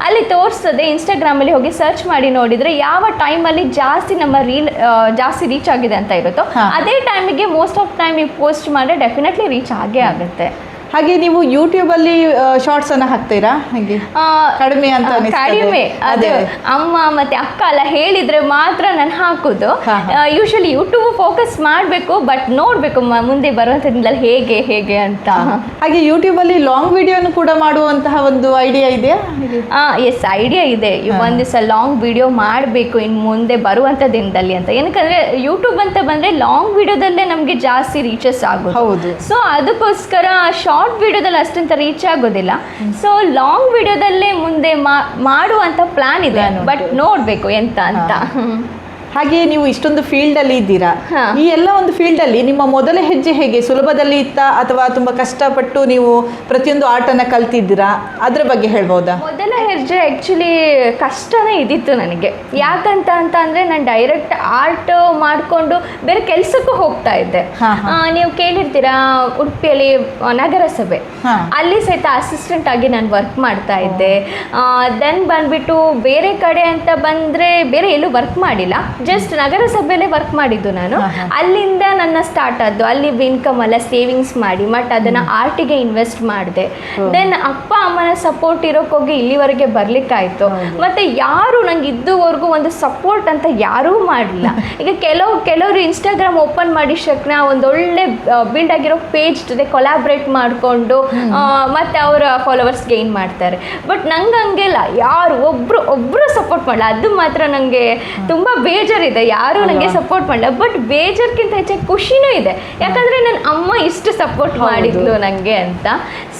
ಅಲ್ಲಿ ತೋರಿಸ್ತದೆ. ಇನ್ಸ್ಟಾಗ್ರಾಮಲ್ಲಿ ಹೋಗಿ ಸರ್ಚ್ ಮಾಡಿ ನೋಡಿದರೆ ಯಾವ ಟೈಮಲ್ಲಿ ಜಾಸ್ತಿ ನಮ್ಮ ರೀಲ್ ಜಾಸ್ತಿ ರೀಚ್ ಆಗಿದೆ ಅಂತ ಇರುತ್ತೋ ಅದೇ ಟೈಮಿಗೆ ಮೋಸ್ಟ್ ಆಫ್ ಟೈಮ್ ನೀವು ಪೋಸ್ಟ್ ಮಾಡಿದ್ರೆ ಡೆಫಿನೆಟ್ಲಿ ರೀಚ್ ಆಗೇ ಆಗುತ್ತೆ. ಹಾಗೆ ನೀವು ಯೂಟ್ಯೂಬ್ ಅಲ್ಲಿ ಶಾರ್ಟ್ಸ್ ಅನ್ನ ಹಾಕ್ತೀರಾ? ಹಾಗೆ ಕಡಿಮೆ ಅಂತ ಕಡಿಮೆ, ಅದು ಅಮ್ಮ ಮತ್ತೆ ಅಕ್ಕ ಎಲ್ಲ ಹೇಳಿದ್ರೆ ಮಾತ್ರ ನಾನು ಹಾಕೋದು. ಯೂಶಲಿ ಯೂಟ್ಯೂಬ್ ಫೋಕಸ್ ಮಾಡಬೇಕು, ಬಟ್ ನೋಡಬೇಕು ಮುಂದೆ ಬರುವಂಥದ್ರಲ್ಲಿ ಹೇಗೆ ಅಂತ. ಹಾಗೆ ಯೂಟ್ಯೂಬ್ ಅಲ್ಲಿ ಲಾಂಗ್ ವಿಡಿಯೋನು ಕೂಡ ಮಾಡುವಂತಹ ಒಂದು ಐಡಿಯಾ ಇದೆಯಾ? ಎಸ್, ಐಡಿಯಾ ಇದೆ. ಒಂದು ದಿವಸ ಲಾಂಗ್ ವಿಡಿಯೋ ಮಾಡಬೇಕು ಇನ್ನು ಮುಂದೆ ಬರುವಂಥ ದಿನದಲ್ಲಿ ಅಂತ. ಏನಕ್ಕಂದ್ರೆ ಯೂಟ್ಯೂಬ್ ಅಂತ ಬಂದರೆ ಲಾಂಗ್ ವಿಡಿಯೋದಲ್ಲೇ ನಮಗೆ ಜಾಸ್ತಿ ರೀಚಸ್ ಆಗೋದು. ಹೌದು. ಸೊ ಅದಕ್ಕೋಸ್ಕರ ಶಾರ್ಟ್ ವಿಡಿಯೋದಲ್ಲಿ ಅಷ್ಟಂತ ರೀಚ್ ಆಗೋದಿಲ್ಲ. ಸೊ ಲಾಂಗ್ ವಿಡಿಯೋದಲ್ಲೇ ಮುಂದೆ ಮಾಡುವಂತ ಪ್ಲಾನ್ ಇದೆ, ಬಟ್ ನೋಡ್ಬೇಕು ಎಂತ ಅಂತ. ಹಾಗೆ ನೀವು ಇಷ್ಟೊಂದು ಫೀಲ್ಡಲ್ಲಿ ಇದ್ದೀರಾ, ಹಾ. ಈ ಎಲ್ಲ ಒಂದು ಫೀಲ್ಡಲ್ಲಿ ನಿಮ್ಮ ಮೊದಲ ಹೆಜ್ಜೆ ಹೇಗೆ, ಸುಲಭದಲ್ಲಿ ಇತ್ತಾ ಅಥವಾ ತುಂಬ ಕಷ್ಟಪಟ್ಟು ನೀವು ಪ್ರತಿಯೊಂದು ಆರ್ಟನ್ನು ಕಲ್ತಿದ್ದೀರಾ, ಅದರ ಬಗ್ಗೆ ಹೇಳ್ಬೋದಾ? ಮೊದಲ ಹೆಜ್ಜೆ ಆ್ಯಕ್ಚುಲಿ ಕಷ್ಟನೇ ಇದ್ದಿತ್ತು ನನಗೆ. ಯಾಕಂತ ಅಂದರೆ ನಾನು ಡೈರೆಕ್ಟ್ ಆರ್ಟ್ ಮಾಡಿಕೊಂಡು ಬೇರೆ ಕೆಲಸಕ್ಕೂ ಹೋಗ್ತಾ ಇದ್ದೆ. ನೀವು ಕೇಳಿರ್ತೀರಾ ಉಡುಪಿಯಲ್ಲಿ ನಗರಸಭೆ, ಅಲ್ಲಿ ಸಹಿತ ಅಸಿಸ್ಟೆಂಟ್ ಆಗಿ ನಾನು ವರ್ಕ್ ಮಾಡ್ತಾ ಇದ್ದೆ. ದೆನ್ ಬಂದ್ಬಿಟ್ಟು ಬೇರೆ ಕಡೆ ಅಂತ ಬಂದರೆ ಬೇರೆ ಎಲ್ಲೂ ವರ್ಕ್ ಮಾಡಿಲ್ಲ, ಜಸ್ಟ್ ನಗರಸಭೆಯಲ್ಲೇ ವರ್ಕ್ ಮಾಡಿದ್ದು ನಾನು. ಅಲ್ಲಿಂದ ನನ್ನ ಸ್ಟಾರ್ಟ್ ಆದ್ದು. ಅಲ್ಲಿ ಇನ್ಕಮ್ ಎಲ್ಲ ಸೇವಿಂಗ್ಸ್ ಮಾಡಿ ಮತ್ತು ಅದನ್ನು ಆರ್ಟಿಗೆ ಇನ್ವೆಸ್ಟ್ ಮಾಡಿದೆ. ದೆನ್ ಅಪ್ಪ ಅಮ್ಮನ ಸಪೋರ್ಟ್ ಇರೋಕ್ಕೋಗಿ ಇಲ್ಲಿವರೆಗೆ ಬರಲಿಕ್ಕಾಯಿತು. ಮತ್ತು ಯಾರು ನಂಗೆ ಇದುವರೆಗೂ ಒಂದು ಸಪೋರ್ಟ್ ಅಂತ ಯಾರೂ ಮಾಡಲಿಲ್ಲ. ಈಗ ಕೆಲವರು ಇನ್ಸ್ಟಾಗ್ರಾಮ್ ಓಪನ್ ಮಾಡಿ ಶಕ್ನ ಒಂದೊಳ್ಳೆ ಬಿಲ್ಡ್ ಆಗಿರೋ ಪೇಜ್ ಜೊತೆ ಕೊಲಾಬ್ರೇಟ್ ಮಾಡಿಕೊಂಡು ಮತ್ತು ಅವರ ಫಾಲೋವರ್ಸ್ ಗೇನ್ ಮಾಡ್ತಾರೆ. ಬಟ್ ನಂಗೆ ಹಂಗೆಲ್ಲ ಯಾರು ಒಬ್ಬರು ಸಪೋರ್ಟ್ ಮಾಡಲ್ಲ. ಅದು ಮಾತ್ರ ನನಗೆ ತುಂಬ ಬೇಜಾರಿದೆ, ಯಾರೂ ನನಗೆ ಸಪೋರ್ಟ್ ಮಾಡಲ್ಲ. ಬಟ್ ಬೇಜಾರ್ಗಿಂತ ಹೆಚ್ಚಾಗಿ ಖುಷಿನೂ ಇದೆ, ಯಾಕಂದರೆ ನನ್ನ ಅಮ್ಮ ಇಷ್ಟು ಸಪೋರ್ಟ್ ಮಾಡಿದ್ಲು ನನಗೆ ಅಂತ.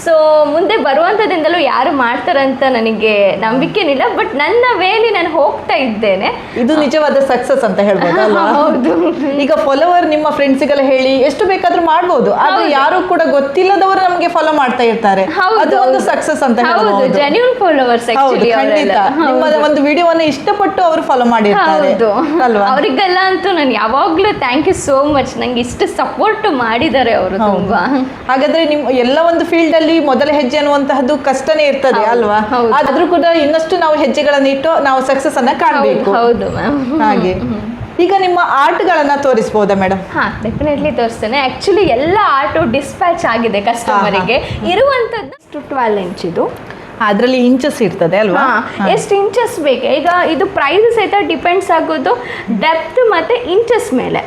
ಸೊ ಮುಂದೆ ಬರುವಂಥದ್ದಿಂದಲೂ ಯಾರು ಮಾಡ್ತಾರಂತ ನನಗೆ ನಂಬಿಕೆನಿಲ್ಲ. ಬಟ್ ನನ್ನ ವೇಲಿ ನಾನು ಹೋಗ್ತಾ ಇದ್ದೇನೆ. ಇದು ನಿಜವಾದ ಸಕ್ಸಸ್ ಅಂತ ಹೇಳ್ಬೋದು ಅಲ್ವಾ? ಹೌದು. ಈಗ ಫಾಲೋವರ್ ನಿಮ್ಮ ಫ್ರೆಂಡ್ಸಿಗೆಲ್ಲ ಹೇಳಿ ಎಷ್ಟು ಬೇಕಾದ್ರೂ ಮಾಡ್ಬೋದು, ಆದ್ರೆ ಯಾರು ಕೂಡ ಗೊತ್ತಿಲ್ಲದವರು ನಮಗೆ ಫಾಲೋ ಮಾಡ್ತಾ ಇರ್ತಾರೆ, ಅದು ಒಂದು ಸಕ್ಸಸ್ ಅಂತ ಹೇಳ್ಬೋದು. ಜೆನ್ಯೂನ್ ಫಾಲೋವರ್ಸ್ ಖಂಡಿತ ನಿಮ್ಮ ಒಂದು ವಿಡಿಯೋವನ್ನ ಇಷ್ಟಪಟ್ಟು ಅವರು ಫಾಲೋ ಮಾಡಿರ್ತಾರೆ ಅಲ್ವಾ? ಅವರಿಗೆಲ್ಲ ಅಂತೂ ನಾನು ಯಾವಾಗ್ಲೂ ಥ್ಯಾಂಕ್ ಯು ಸೋ ಮಚ್. ನಂಗೆ ಇಷ್ಟು ಸಪೋರ್ಟ್ ಮಾಡಿದ್ದಾರೆ ಅವರು ತುಂಬಾ. ಹಾಗಾದ್ರೆ ನಿಮ್ಮ ಎಲ್ಲ ಒಂದು ಫೀಲ್ಡ್ ಅಲ್ಲಿ ಮೊದಲ ಹೆಜ್ಜೆ ಅನ್ನುವಂತಹದ್ದು ಕಷ್ಟನೇ ಇರ್ತದೆ ಅಲ್ವಾ? ಆದ್ರೂ ಕೂಡ ಇನ್ನಷ್ಟು ನಾವು ಹೆಜ್ಜೆಗಳನ್ನ ಇಟ್ಟು ನಾವು ಸಕ್ಸಸ್ ಅನ್ನ ಕಾಣಬೇಕು. ಹೌದು ಮ್ಯಾಮ್. ಹಾಗೆ ಈಗ ನಿಮ್ಮ ಆರ್ಟ್ಗಳನ್ನ ತೋರಿಸಬಹುದಾ ಮೇಡಮ್? ಡೆಫಿನೆಟ್ಲಿ ತೋರಿಸ್ತೇನೆ. ಆ್ಯಕ್ಚುಲಿ ಎಲ್ಲ ಆರ್ಟು ಡಿಸ್ಪ್ಯಾಚ್ ಆಗಿದೆ ಕಸ್ಟಮರಿಗೆ. ಇರುವಂಥದ್ದು 12 ಇಂಚ್ ಇದು. ಅದರಲ್ಲಿ ಇಂಚಸ್ ಇರ್ತದೆ ಅಲ್ವಾ? ಎಷ್ಟು ಇಂಚಸ್ ಬೇಕು. ಈಗ ಇದು ಪ್ರೈಸ್ ಸಹಿತ ಡಿಪೆಂಡ್ಸ್ ಆಗೋದು ಡೆಪ್ತ್ ಮತ್ತು ಇಂಚಸ್ ಮೇಲೆ.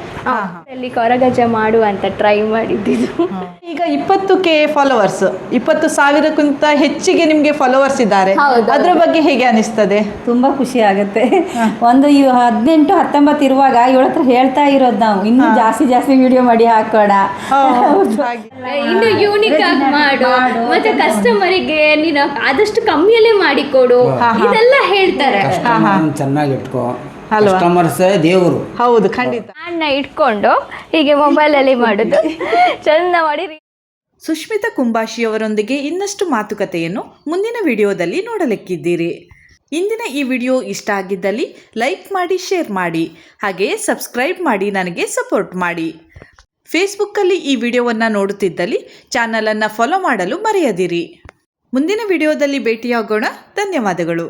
ಅಲ್ಲಿ ಕೊರಗಜ್ಜ ಮಾಡುವಂತ ಟ್ರೈ ಮಾಡಿದ್ದು. ಈಗ 20K ಫಾಲೋವರ್ಸ್, 20,000ಕ್ಕಿಂತ ಹೆಚ್ಚಿಗೆ ನಿಮ್ಗೆ ಫಾಲೋವರ್ಸ್ ಇದ್ದಾರೆ, ಅದ್ರ ಬಗ್ಗೆ ಹೇಗೆ ಅನಿಸ್ತದೆ? ತುಂಬಾ ಖುಷಿ ಆಗುತ್ತೆ. ಒಂದು 18-19 ಇರುವಾಗ ಇವಳ ಹತ್ರ ಹೇಳ್ತಾ ಇರೋದು ನಾವು ಇನ್ನೂ ಜಾಸ್ತಿ ವಿಡಿಯೋ ಮಾಡಿ ಹಾಕೋಣ, ಇನ್ನು ಯೂನಿಕ್ ಆಗಿ ಮಾಡು, ಮತ್ತೆ ಕಸ್ಟಮರಿಗೆ ನೀನು ಆದಷ್ಟು ಕಮ್ಮಿಯಲ್ಲೇ ಮಾಡಿಕೊಡು, ಇದೆಲ್ಲ ಹೇಳ್ತಾರೆ. ಚೆನ್ನಾಗಿ ಇಟ್ಕೋ, ಕಸ್ಟಮರ್ಸ್ ದೇವರು. ಹೌದು, ಖಂಡಿತ. ಇಟ್ಕೊಂಡು ಹೀಗೆ ಮೊಬೈಲಲ್ಲಿ ಮಾಡೋದು ಚಂದ ಮಾಡಿ. ಸುಷ್ಮಿತಾ ಕುಂಬಾಶಿಯವರೊಂದಿಗೆ ಇನ್ನಷ್ಟು ಮಾತುಕತೆಯನ್ನು ಮುಂದಿನ ವಿಡಿಯೋದಲ್ಲಿ ನೋಡಲಿಕ್ಕಿದ್ದೀರಿ. ಇಂದಿನ ಈ ವಿಡಿಯೋ ಇಷ್ಟ ಆಗಿದ್ದಲ್ಲಿ ಲೈಕ್ ಮಾಡಿ, ಶೇರ್ ಮಾಡಿ, ಹಾಗೆಯೇ ಸಬ್ಸ್ಕ್ರೈಬ್ ಮಾಡಿ ನನಗೆ ಸಪೋರ್ಟ್ ಮಾಡಿ. ಫೇಸ್ಬುಕ್ಕಲ್ಲಿ ಈ ವಿಡಿಯೋವನ್ನು ನೋಡುತ್ತಿದ್ದಲ್ಲಿ ಚಾನಲನ್ನು ಫಾಲೋ ಮಾಡಲು ಮರೆಯದಿರಿ. ಮುಂದಿನ ವಿಡಿಯೋದಲ್ಲಿ ಭೇಟಿಯಾಗೋಣ. ಧನ್ಯವಾದಗಳು.